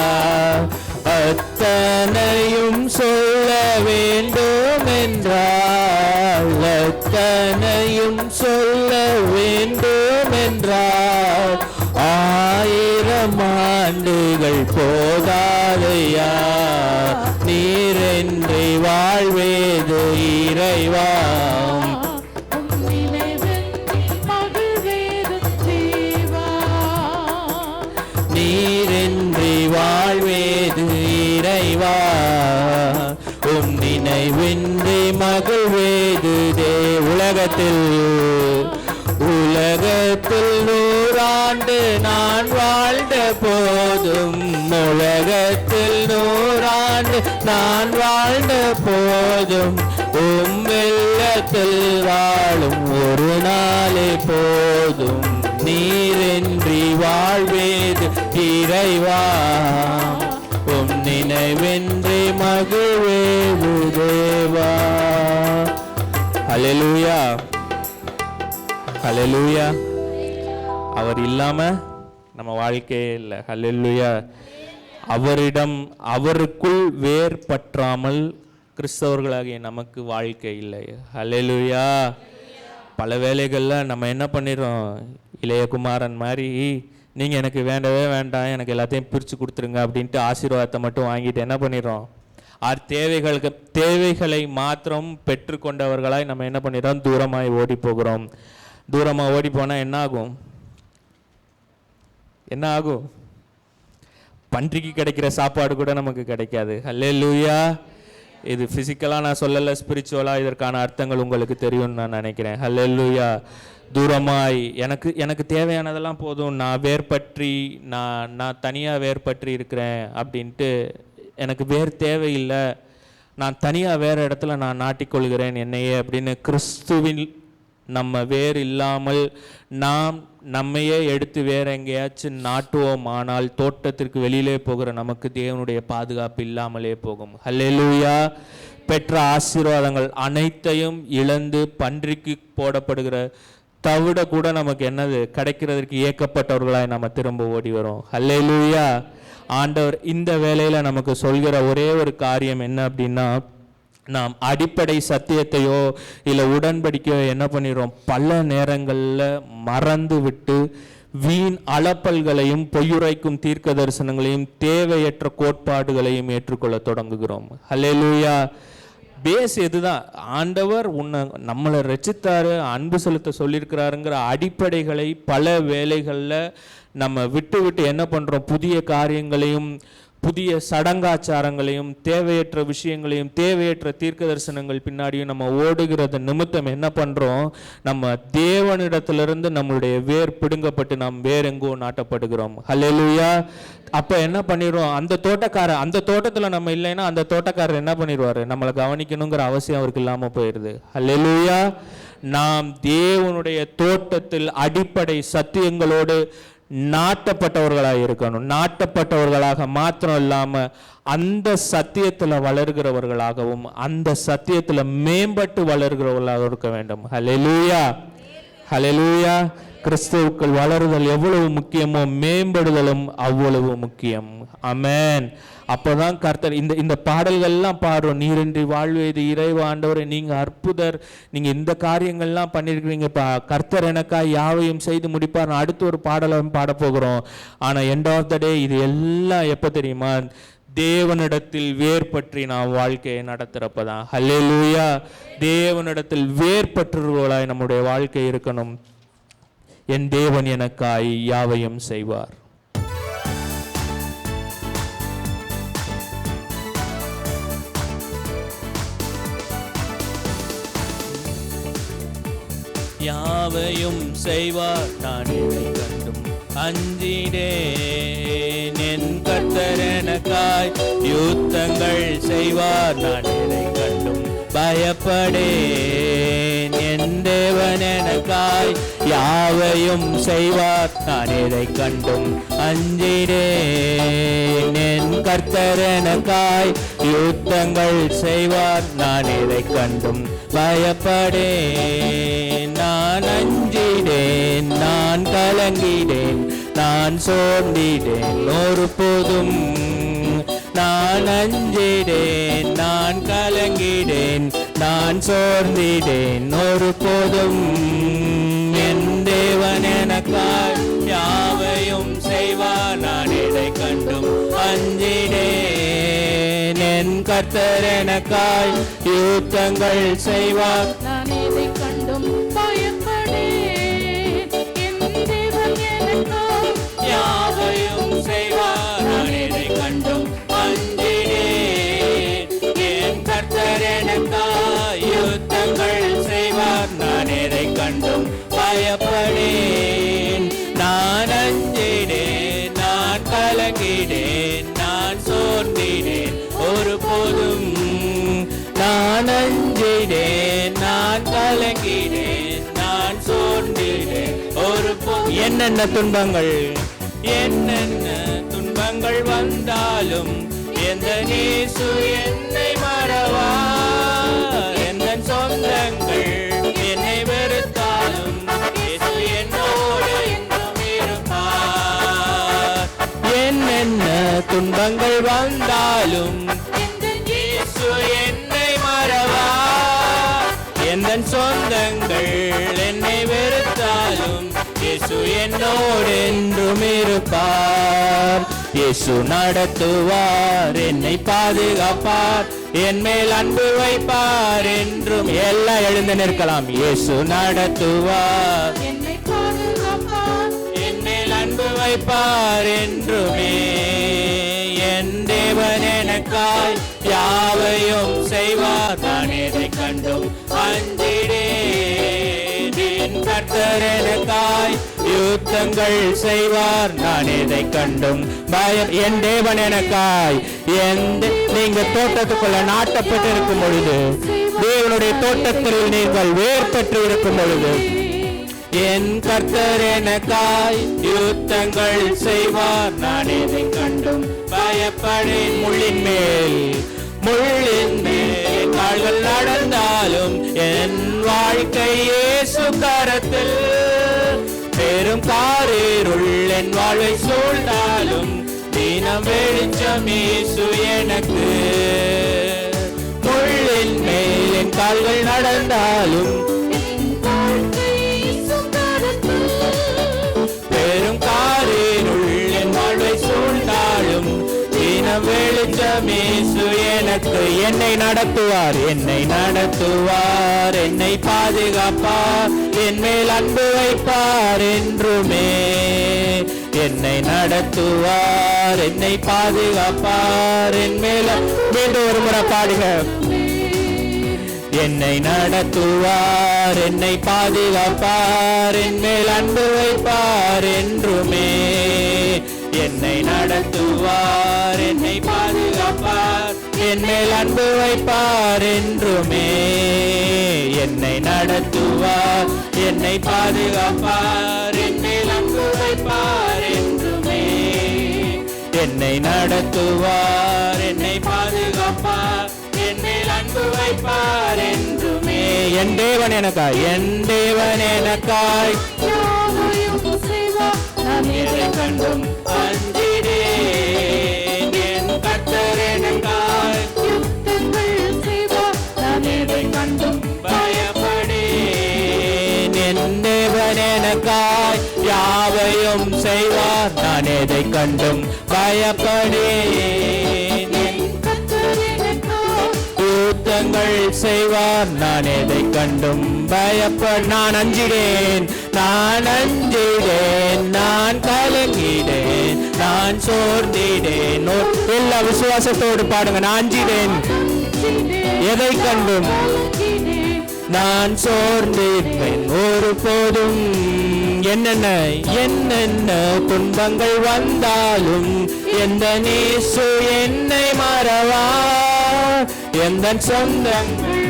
அத்தனையும் சொல்ல வேண்டும் என்றால், அத்தனையும் சொல்ல வேண்டும் என்றால் 1000 ஆண்டுகள் போதாதையா. நீரென்றி வாழ்வேது இறைவா, நீரென்றி வாழ்வேது இறைவா. உம் நினைவின்றி மகிழ்வேது உலகத்தில் 100 ஆண்டு நான் வாழ்ந்த போதும், உலகத்தில் 100 ஆண்டு நான் வாழ்ந்த போதும், உம் வெள்ளத்தில் வாழும் ஒரு நாளே போதும். நீரென்றி வாழ்வேது இறைவா, உம் நினைவென்றி மகிழ்வேது தேவா. ஹல்லேலூயா, ஹல்லேலூயா. அவர் இல்லாம நம்ம வாழ்க்கையே இல்லை. ஹல்லேலூயா. அவருக்குள் வேர் பற்றாமல் கிறிஸ்தவர்களாகிய நமக்கு வாழ்க்கை இல்லை. ஹல்லேலூயா. பல வேளைகளில் நம்ம என்ன பண்ணிடுறோம், இளையகுமாரன் மாதிரி நீங்கள் எனக்கு வேண்டவே வேண்டாம், எனக்கு எல்லாத்தையும் பிரித்து கொடுத்துருங்க அப்படின்ட்டு ஆசீர்வாதத்தை மட்டும் வாங்கிட்டு என்ன பண்ணிடுறோம், தேவைகளை மாத்திரம் பெற்றுக்கொண்டவர்களாய் நம்ம என்ன பண்ணிடுறோம், தூரமாய் ஓடி போகிறோம். தூரமாக ஓடி போனால் என்ன ஆகும், என்ன ஆகும்? பன்றிக்கு கிடைக்கிற சாப்பாடு கூட நமக்கு கிடைக்காது. ஹல்லேலூயா. இது ஃபிசிக்கலாக நான் சொல்லலை, ஸ்பிரிச்சுவலாக இதற்கான அர்த்தங்கள் உங்களுக்கு தெரியும்னு நான் நினைக்கிறேன். ஹல்லேலூயா. தூரமாய் எனக்கு தேவையானதெல்லாம் போதும், நான் வேர்பற்றி நான் தனியாக வேர்பற்றி இருக்கிறேன் அப்படின்ட்டு, எனக்கு வேர் தேவையில்லை, நான் தனியாக வேறு இடத்துல நான் நாட்டிக்கொள்கிறேன் என்னையே அப்படின்னு கிறிஸ்துவில் நம்ம வேர் இல்லாமல் நாம் நம்மையே எடுத்து வேற எங்கேயாச்சும் நாட்டுவோம், ஆனால் தோட்டத்திற்கு வெளியிலே போகிற நமக்கு தேவனுடைய பாதுகாப்பு இல்லாமலே போகும். ஹல்லேலூயா. பெற்ற ஆசீர்வாதங்கள் அனைத்தையும் இழந்து பன்றிக்கு போடப்படுகிற தவிட கூட நமக்கு என்னது கிடைக்கிறதுக்கு ஏக்கப்பட்டவர்களாய் நம்ம திரும்ப ஓடி வரோம். ஹல்லேலூயா. ஆண்டவர் இந்த வேளையில் நமக்கு சொல்கிற ஒரே ஒரு காரியம் என்ன அப்படின்னா, நாம் அடிப்படை சத்தியத்தையோ இல்லை உடன்படிக்கையோ என்ன பண்ணிடுறோம், பல நேரங்களில் மறந்து விட்டு வீண் அளப்பல்களையும் பொய்யுரைக்கும் தீர்க்க தரிசனங்களையும் தேவையற்ற கோட்பாடுகளையும் ஏற்றுக்கொள்ள தொடங்குகிறோம். ஹல்லேலூயா. பேஸ் எதுதான், ஆண்டவர் நம்மளை ரட்சித்தாரு, அன்பு செலுத்த சொல்லியிருக்கிறாருங்கிற அடிப்படைகளை பல வேளைகளில் நம்ம விட்டு என்ன பண்ணுறோம், புதிய காரியங்களையும் புதிய சடங்காச்சாரங்களையும் தேவையற்ற விஷயங்களையும் தேவையற்ற தீர்க்க தரிசனங்கள் பின்னாடியும் நம்ம ஓடுகிறது நிமித்தம் என்ன பண்ணுறோம், நம்ம தேவனிடத்திலிருந்து நம்மளுடைய வேர் பிடுங்கப்பட்டு நாம் வேற எங்கோ நாட்டப்படுகிறோம். ஹல்லேலூயா. அப்போ என்ன பண்ணிடுறோம், அந்த தோட்டத்தில் நம்ம இல்லைன்னா அந்த தோட்டக்காரர் என்ன பண்ணிடுவார், நம்மளை கவனிக்கணுங்கிற அவசியம் அவருக்கு இல்லாமல் போயிடுது. ஹல்லேலூயா. நாம் தேவனுடைய தோட்டத்தில் அடிப்படை சத்தியங்களோடு நாட்டப்பட்டவர்களாக இருக்கணும். நாட்டப்பட்டவர்களாக மாத்திரம் இல்லாமல் அந்த சத்தியத்தில் வளர்கிறவர்களாகவும் அந்த சத்தியத்தில் மேம்பட்டு வளர்கிறவர்களாக இருக்க வேண்டும். ஹல்லேலூயா, ஹல்லேலூயா. கிறிஸ்துவுக்குள் வளருதல் எவ்வளவு முக்கியமோ மேம்படுதலும் அவ்வளவு முக்கியம். ஆமென். அப்போதான் கர்த்தர் இந்த பாடல்கள்லாம் பாடுறோம். நீரின்றி வாழ்வேது இறைவா, ஆண்டவரே நீங்கள் அற்புதர், நீங்கள் இந்த காரியங்கள்லாம் பண்ணியிருக்கிறீங்க, கர்த்தர் எனக்காக யாவையும் செய்து முடிப்பார். அடுத்து ஒரு பாடலை பாட போகிறோம். ஆனால் எண்ட் ஆஃப் த டே இது எல்லாம் எப்போ தெரியுமா, தேவனிடத்தில் வேர்பற்றி நாம் வாழ்க்கையை நடத்துகிறப்பதான். ஹல்லேலூயா. தேவனிடத்தில் வேர்பற்றுவர்களாய் நம்முடைய வாழ்க்கை இருக்கணும். என் தேவன் எனக்காய் யாவையும் செய்வார். யாவையும் செய்வார், நான் இதை கண்டும் அஞ்சிடேன். என் கர்த்தர் எனக்காய் யுத்தங்கள் செய்வார், நான் இதை கண்டும் பயப்படேன். என் தேவன் எனக்காய் யாவையும் செய்வார், நான் இதை கண்டும் அஞ்சிடேன். என் கர்த்தர் எனக்காய் யுத்த யுத்தங்கள் செய்வார். நான் இதை கண்டும் பயப்படேன். நான் அஞ்சிடேன், நான் கலங்கிடேன், நான் சோர்ந்திடேன் ஒரு போதும். நான் அஞ்சிடேன், நான் கலங்கிடேன், நான் சோர்ந்திடேன் ஒரு போதும். என் தேவன் எனக்காய் யாவையும் செய்வார். நான் இதை கண்டும் அஞ்சிடேன். என் கர்த்தர் எனக்காய் யுத்தங்கள் செய்வார். நான் இதை கண்டும் பயப்படேன். என் தேவன் எனக்காய் யாவையும் செய்வார். நான் இதை கண்டும் அஞ்சிடேன். என் கர்த்தர் எனக்காய் யுத்தங்கள் செய்வார். நான் இதை கண்டும் பயப்படேன். நான் அஞ்சிடேன், நான் கலங்கிடேன், நான் சோர்ந்திடேன் ஒரு போதும். நான் அஞ்சிடேன், நான் கலங்கிடேன், நான் சோர்ந்திடேன் ஒரு போதும். என்னென்ன துன்பங்கள் என்னென்ன துன்பங்கள் வந்தாலும் எந்த இயேசு என்னை மறவா. எந்த சொந்தங்கள் என்னை வெறுத்தாலும் இயேசு என்னோடு என்றும் இருப்பார். என்னென்ன துன்பங்கள் வந்தாலும் எந்த இயேசு என்னை மறவா. எந்த சொந்தங்கள் என்னை வெறுத்தாலும் இயேசு என்னோடு என்றும் இருப்பார். இயேசு நடத்துவார், என்னை பாதுகாப்பார், என் மேல் அன்பு வைப்பார் என்றும். எல்லாம் எழுந்து நிற்கலாம். இயேசு நடத்துவார், என்னை பாதுகாப்பார், என் மேல் அன்பு வைப்பார் என்றுமே. என் தேவன் எனக்காய் யாவையும் செய்வார். நான் எதை கண்டும் அஞ்சிடேன். என் கர்த்தர் எனக்காய் யுத்தங்கள் செய்வார். நான் எதை கண்டும் என் தேவன் எனக்காய். நீங்க தோட்டத்துக்குள்ள நாட்டப்பட்டு இருக்கும் பொழுது, தேவனுடைய தோட்டத்தில் நீங்கள் வேர் பெற்று இருக்கும் பொழுது, என் கர்த்தர் எனக்காய் யுத்தங்கள் செய்வார். நான் எதை கண்டும் பயப்படேன். முள்ளின் மேல் கால்கள் நடந்தாலும் என் வாழ்க்கை இயேசு கரத்தில். பெரும் காரிருள் என் வாழ்வை சூழ்ந்தாலும் தினம் வெளிச்சம் இயேசு எனக்கு. முள்ளின் மேல் என் கால்கள் நடந்தாலும் பெரும் காரிருள் என் வாழ்வை சூழ்ந்தாலும் தினம் வெளிச்சம் இயேசு எனக்கு. என்னை நடத்துவார், என்னை நடத்துவார், என்னை பாதுகாப்பார், என் மேல் அன்பு வைப்பார் என்றுமே. என்னை நடத்துவார், என்னை பாதுகாப்பார், என் மேல். மீண்டும் ஒரு முறை பாடுங்க. என்னை நடத்துவார், என்னை பாதுகாப்பார், என் மேல் அன்பு வைப்பார் என்றுமே. என்னை நடத்துவார், என்னை பாதுகாப்பார், என் மேல் அன்பு வைப்பார் என்றுமே. என்னை நடத்துவார், என்னை பாதுகாப்பார், என் மேல் அன்பு வைப்பார் என்றுமே. என்னை நடத்துவார், என்னை பாதுகாப்பார், என் மேல் அன்பு வைப்பார் என்றுமே. என் தேவன் எனக்காய், என் தேவன் எனக்காய் யாவையும் செய்வார். நான் எதை கண்டும் அஞ்சிடேன். என் கர்த்தர் எனக்காய் யுத்தங்கள் செய்வார். நான் எதை கண்டும் பயப்படேன். என் தேவன் எனக்காய் யாவையும் செய்வார். நான் எதை கண்டும் பயப்படேன். என் கர்த்தர் எனக்காய் யுத்தங்கள் செய்வார். நான் எதை கண்டும் நான் அஞ்சிடேன், நான் அஞ்சிடேன், நான் கலங்கிடேன், நான் சோர்ந்திடேன். எல்லா விசுவாசத்தோடு பாடுங்க. நான் அஞ்சிடேன், எதை கண்டும் நான் சோர்ந்திருப்பேன் ஒரு போதும். என்னென்ன என்னென்ன துன்பங்கள் வந்தாலும் எந்த இயேசு என்னை மறவா. எந்த சொந்தங்கள்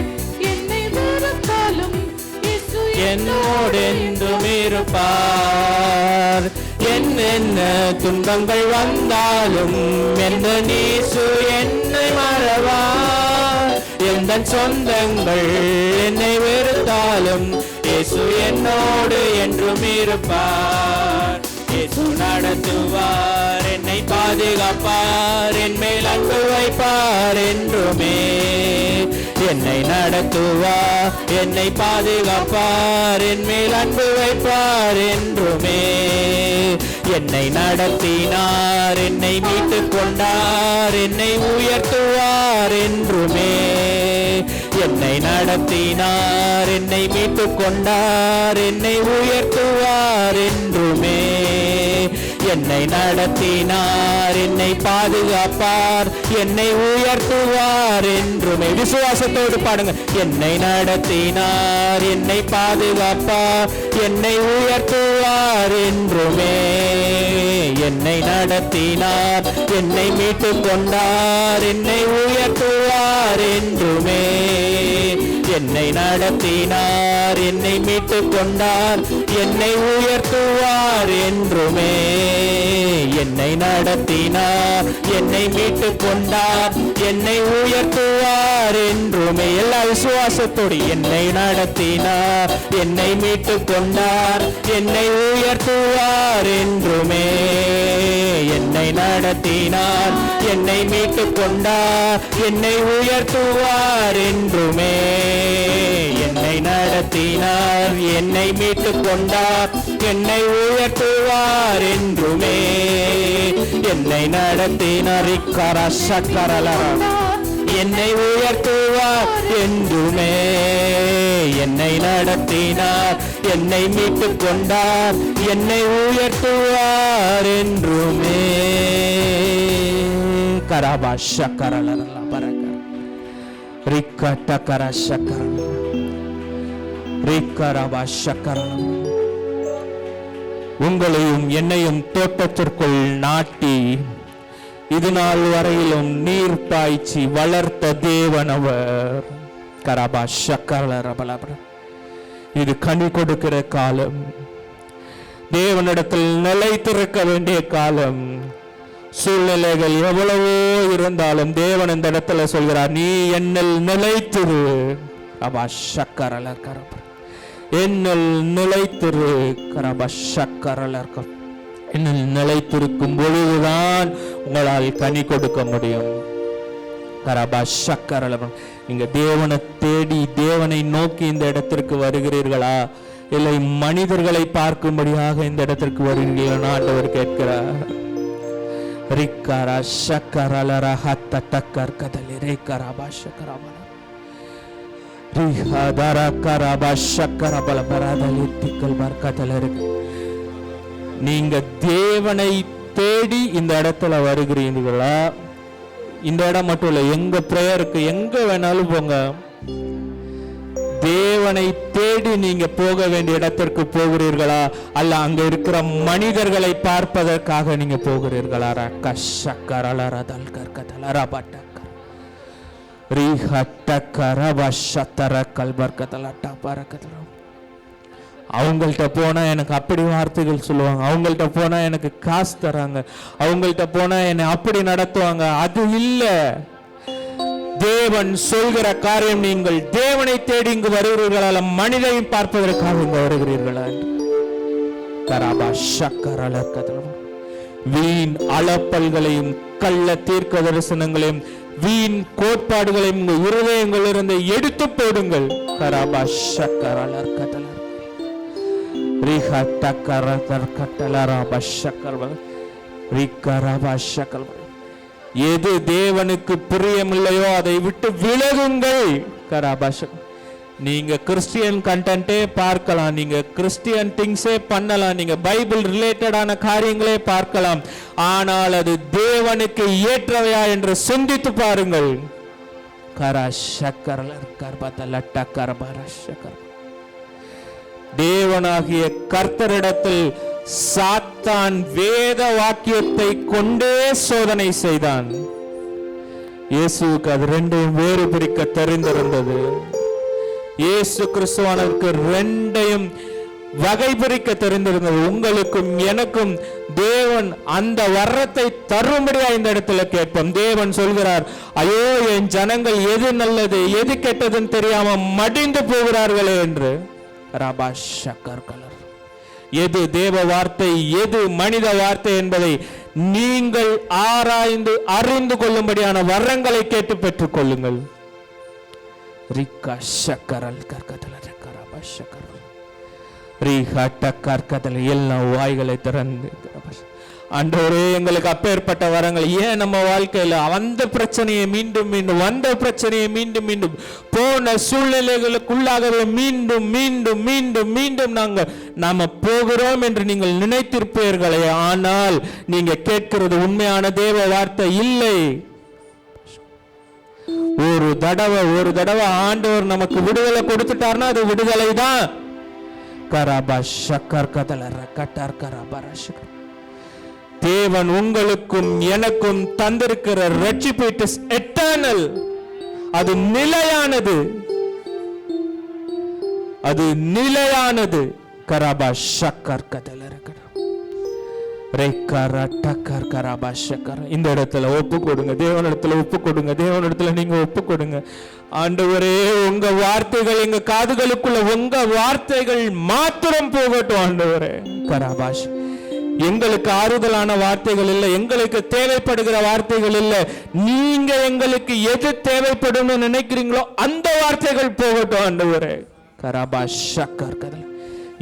என்னை வெறுத்தாலும் இயேசு என்னோடு என்றும் இருப்பார். என்னென்ன துன்பங்கள் வந்தாலும் எந்த நீசு என்னை மறவார். எந்த சொந்தங்கள் என்னை வெறுத்தாலும் இயேசு என்னோடு என்றும் இருப்பார். இயேசு நடத்துவார், என்னை பாதுகாப்பார், என் மேல் அன்பு வைப்பார் என்றுமே. என்னை நடத்துவார், என்னை பாதுகாப்பார், என் மேல் அன்பு வைப்பார் என்றுமே. என்னை நடத்தினார், என்னை மீட்டுக் கொண்டார், என்னை உயர்த்துவார் என்றுமே. என்னை நடத்தினார், என்னை மீட்டுக் கொண்டார், என்னை உயர்த்துவார் என்றுமே. என்னை நடத்தினார், என்னை பாதுகாப்பார், என்னை உயர்த்துவார் என்றுமே. விசுவாசத்தோடு பாடுங்க. என்னை நடத்தினார், என்னை பாதுகாப்பார், என்னை உயர்த்துவார் என்றுமே. என்னை நடத்தினார், என்னை மீட்டுக் கொண்டார், என்னை உயர்த்துவார் என்றுமே. என்னை நடத்தினார், என்னை மீட்டுக் கொண்டார், என்னை உயர்த்துவார் என்றுமே. என்னை நடத்தினார், என்னை மீட்டுக் கொண்டார், என்னை உயர்த்துவார் என்றுமே. எல்லா விசுவாசத்தோடு என்னை நடத்தினார், என்னை மீட்டுக் கொண்டார், என்னை உயர்த்துவார் என்றுமே. என்னை நடத்தினார், என்னை மீட்டுக் கொண்டார், என்னை உயர்த்துவார் என்றுமே. என்னை நடத்தினார், என்னை மீட்டுக் கொண்டார், என்னை உயர்த்துவார் என்றுமே. என்னை நடத்தினார், என்னை உயர்த்துவார் என்றுமே. என்னை நடத்தினார், என்னை மீட்டுக் கொண்டார், என்னை உயர்த்துவார் என்றுமே. உங்களையும் என்னையும் தோட்டத்திற்குள் நாட்டி இது நாள் வரையிலும் நீர் பாய்ச்சி வளர்த்த தேவனவர். இது கனி கொடுக்கிற காலம், தேவனிடத்தில் நிலைத்திருக்க வேண்டிய காலம். சூழ்நிலைகள் எவ்வளவோ இருந்தாலும் தேவன் இந்த இடத்துல சொல்கிறார், நீ என்னில் நிலைத்திரு. என்னில் நிலைத்திரு. என்னில் நிலைத்திருக்கும் பொழுதுதான் உங்களால் கனி கொடுக்க முடியும். நீங்க தேவனை தேடி தேவனை நோக்கி இந்த இடத்திற்கு வருகிறீர்களா, இல்லை மனிதர்களை பார்க்கும்படியாக இந்த இடத்திற்கு வருகிறீர்களா? ஆண்டவர் கேட்கிறார். நீங்க தேவனை தேடி இந்த இடத்துல வருகிறீர்களா? இந்த இடம் மட்டும் இல்ல, எங்க பிரேயருக்கு எங்க வேணாலும் போங்க. தேவனை தேடி நீங்க போக வேண்டிய இடத்திற்கு போகிறீர்களா, அல்ல அங்க இருக்கிற மனிதர்களை பார்ப்பதற்காக நீங்க போகிறீர்களா? அவங்கள்ட்ட போனா எனக்கு அப்படி வார்த்தைகள் சொல்லுவாங்க, அவங்கள்ட்ட போனா எனக்கு காசு தராங்க, அவங்கள்ட்ட போனா என்னை அப்படி நடத்துவாங்க. அது இல்ல தேவன் சொல்கிற காரியம். நீங்கள் தேவனை தேடி இங்கு வருகிறீர்களா, மனிதனை பார்ப்பதற்காக இங்கு வருகிறீர்களா? வீண் அளப்பல்களையும் கள்ள தீர்க்க தரிசனங்களையும் வீண் கோட்பாடுகளையும் உங்கள் இருதயங்களிலிருந்து எடுத்து போடுங்கள். எது தேவனுக்கு பிரியமில்லையோ அதை விட்டு விலகுங்கள். நீங்க கிறிஸ்டியன் கண்டென்ட்டே பார்க்கலாம், நீங்க கிறிஸ்டியன் திங்ஸே பண்ணலாம், நீங்க பைபிள் ரிலேட்டடான காரியங்களே பார்க்கலாம், ஆனால் அது தேவனுக்கு ஏற்றவையா என்று சிந்தித்து பாருங்கள். தேவனாகிய கர்த்தரிடத்தில் சாத்தான் வேத வாக்கியத்தை கொண்டே சோதனை செய்தான். இயேசுவுக்கு அது ரெண்டையும் வேறு பிரிக்க தெரிந்திருந்தது. இயேசு கிறிஸ்துவானவருக்கு ரெண்டையும் வகை பிரிக்க தெரிந்திருந்தது. உங்களுக்கும் எனக்கும் தேவன் அந்த வரத்தை தரும்படியா இந்த இடத்துல கேட்போம். தேவன் சொல்கிறார், ஐயோ என் ஜனங்கள் எது நல்லது எது கெட்டதுன்னு தெரியாம மடிந்து போகிறார்களே என்று. எது தேவ வார்த்தை எது மனித வார்த்தை என்பதை நீங்கள் ஆராய்ந்து அறிந்து கொள்ளும்படியான வரங்களை கேட்டு பெற்றுக் கொள்ளுங்கள். எல்லாம் வாய்களை திறந்து ஆண்டவரே எங்களுக்கு அப்பேற்பட்ட வரங்கள். ஏன் நம்ம வாழ்க்கையில அந்த பிரச்சனையை மீண்டும் மீண்டும் வந்த பிரச்சனையை மீண்டும் மீண்டும் போன சூழ்நிலைகளுக்குள்ளாகவே மீண்டும் மீண்டும் மீண்டும் மீண்டும் நாம போகிறோம் என்று நீங்கள் நினைத்திருப்பீர்களே, ஆனால் நீங்க கேட்கிறது உண்மையான தேவ வார்த்தை இல்லை. ஒரு தடவை ஆண்டவர் நமக்கு விடுதலை கொடுத்துட்டார்னா அது விடுதலை தான். தேவன் உங்களுக்கும் எனக்கும் தந்திருக்கிற ரட்சிப்பு இட் இஸ் எட்டர்னல். அது நிலையானது, அது நிலையானது. கராபா ஷக்கர் கதல இந்த இடத்துல ஒப்பு கொடுங்க, தேவனிடத்துல ஒப்பு கொடுங்க, தேவனிடத்துல நீங்க ஒப்பு கொடுங்க. ஆண்டவரே உங்க வார்த்தைகள் எங்க காதுகளுக்குள்ள உங்க வார்த்தைகள் மாத்திரம் போகட்டும். ஆண்டவரே கராபாஷ், எங்களுக்கு ஆறுதலான வார்த்தைகள் இல்லை, எங்களுக்கு தேவைப்படுகிற வார்த்தைகள் இல்லை. நீங்க எங்களுக்கு எது தேவைப்படும் நினைக்கிறீங்களோ அந்த வார்த்தைகள் போகட்டும். ஆண்டவரே கராபாஷ் ஷக்கர் கதல,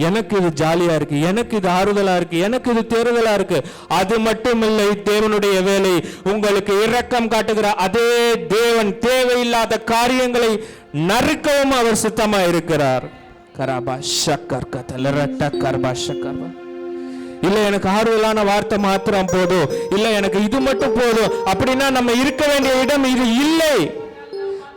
எனக்கு இது ஜாலியா இருக்கு, எனக்கு இது ஆறுதலா இருக்கு, எனக்கு இது தேறுதலா இருக்கு. அது மட்டுமில்லை, தேவனுடைய வேலை உங்களுக்கு இரக்கம் காட்டுகிற அதே தேவன் தேவையில்லாத காரியங்களை நறுக்கவும் அவர் சுத்தமா இருக்கிறார். கராபா ஷக்கர் கதல ரட்டக்கர்பா ஷக்கர்பா. இல்ல எனக்கு ஆறுதலான வார்த்தை மாத்திரம் போதும், இல்ல எனக்கு இது மட்டும் போதும் அப்படின்னா நம்ம இருக்க வேண்டிய இடம் இது இல்லை.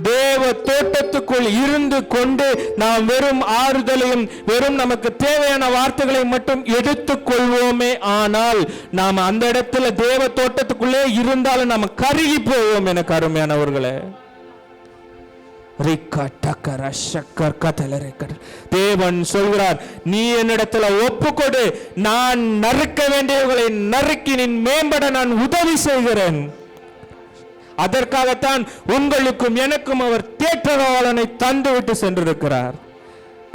தேவ தோட்டத்துக்குள் இருந்து கொண்டு நாம் வெறும் ஆறுதலையும் வெறும் நமக்கு தேவையான வார்த்தைகளை மட்டும் எடுத்துக் கொள்வோமே, ஆனால் நாம் அந்த இடத்துல தேவ தோட்டத்துக்குள்ளே இருந்தாலும் நாம் கருகி போவோம். எனக்கு அருமையானவர்களே, தேவன் சொல்கிறார், நீ என்னிடத்துல ஒப்புக்கொடு, நான் நறுக்க வேண்டியவர்களை நறுக்கி நின் மேம்பட நான் உதவி செய்கிறேன். அதற்காகத்தான் உங்களுக்கும் எனக்கும் அவர் தேற்றரவாளனை தந்துவிட்டு சென்றிருக்கிறார்.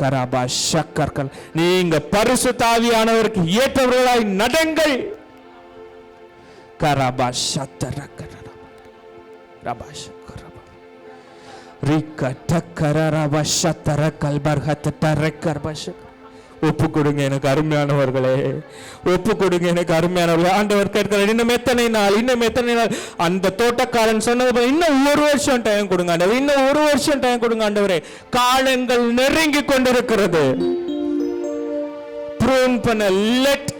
கராபா ஷக்கர்கள், நீங்க பரிசுத்த ஆவியானவருக்கு ஏற்றவர்களாய் நடங்கள். கராபா ஷத்தரகர ரபா ஷக்கர ரிக டக்கர ரபா ஷத்தர கல்பர் ஹத்தர கர்பஷ. ஒப்பு கொடுங்க எனக்கு அருமையானவர்களே, ஒப்பு கொடுங்க எனக்கு அருமையானவர்களே. ஆண்டவர் கேட்கிறார், இன்னும் எத்தனை நாள், இன்னும் எத்தனை நாள்? அந்த தோட்டக்காரன் சொன்னது, இன்னும் ஒரு வருஷம் டைம் கொடுங்க ஆண்டவர், இன்னும் ஒரு வருஷம் டைம் கொடுங்க ஆண்டவரே. காலங்கள் நெருங்கி கொண்டிருக்கிறது. ப்ரூன் பண்ண, let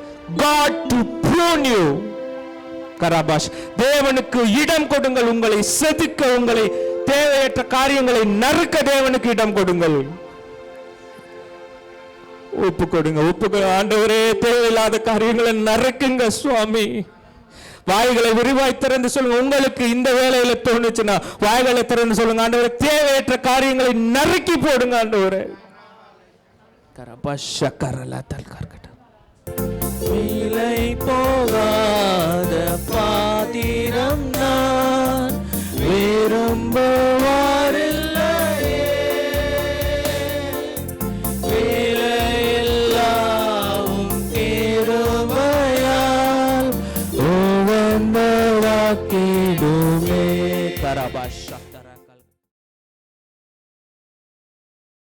God to prune you. கராபாஷ், தேவனுக்கு இடம் கொடுங்கள். உங்களை செதுக்க, உங்களை தேவையற்ற காரியங்களை நறுக்க தேவனுக்கு இடம் கொடுங்கள். ஒப்பு கொடுங்க, ஒப்பு கொடுங்க. ஆண்டவரே, தேவையில்லாத காரியங்களை நறுக்குங்க சுவாமி. வாய்களை விரிவாய் திறந்து சொல்லுங்க. உங்களுக்கு இந்த வேலையில தோணுச்சுன்னா வாய்களை திறந்து சொல்லுங்க. ஆண்டவரே, தேவையற்ற காரியங்களை நறுக்கி போடுங்க ஆண்டவரே. விலை போகாத பாத்திரம் நான்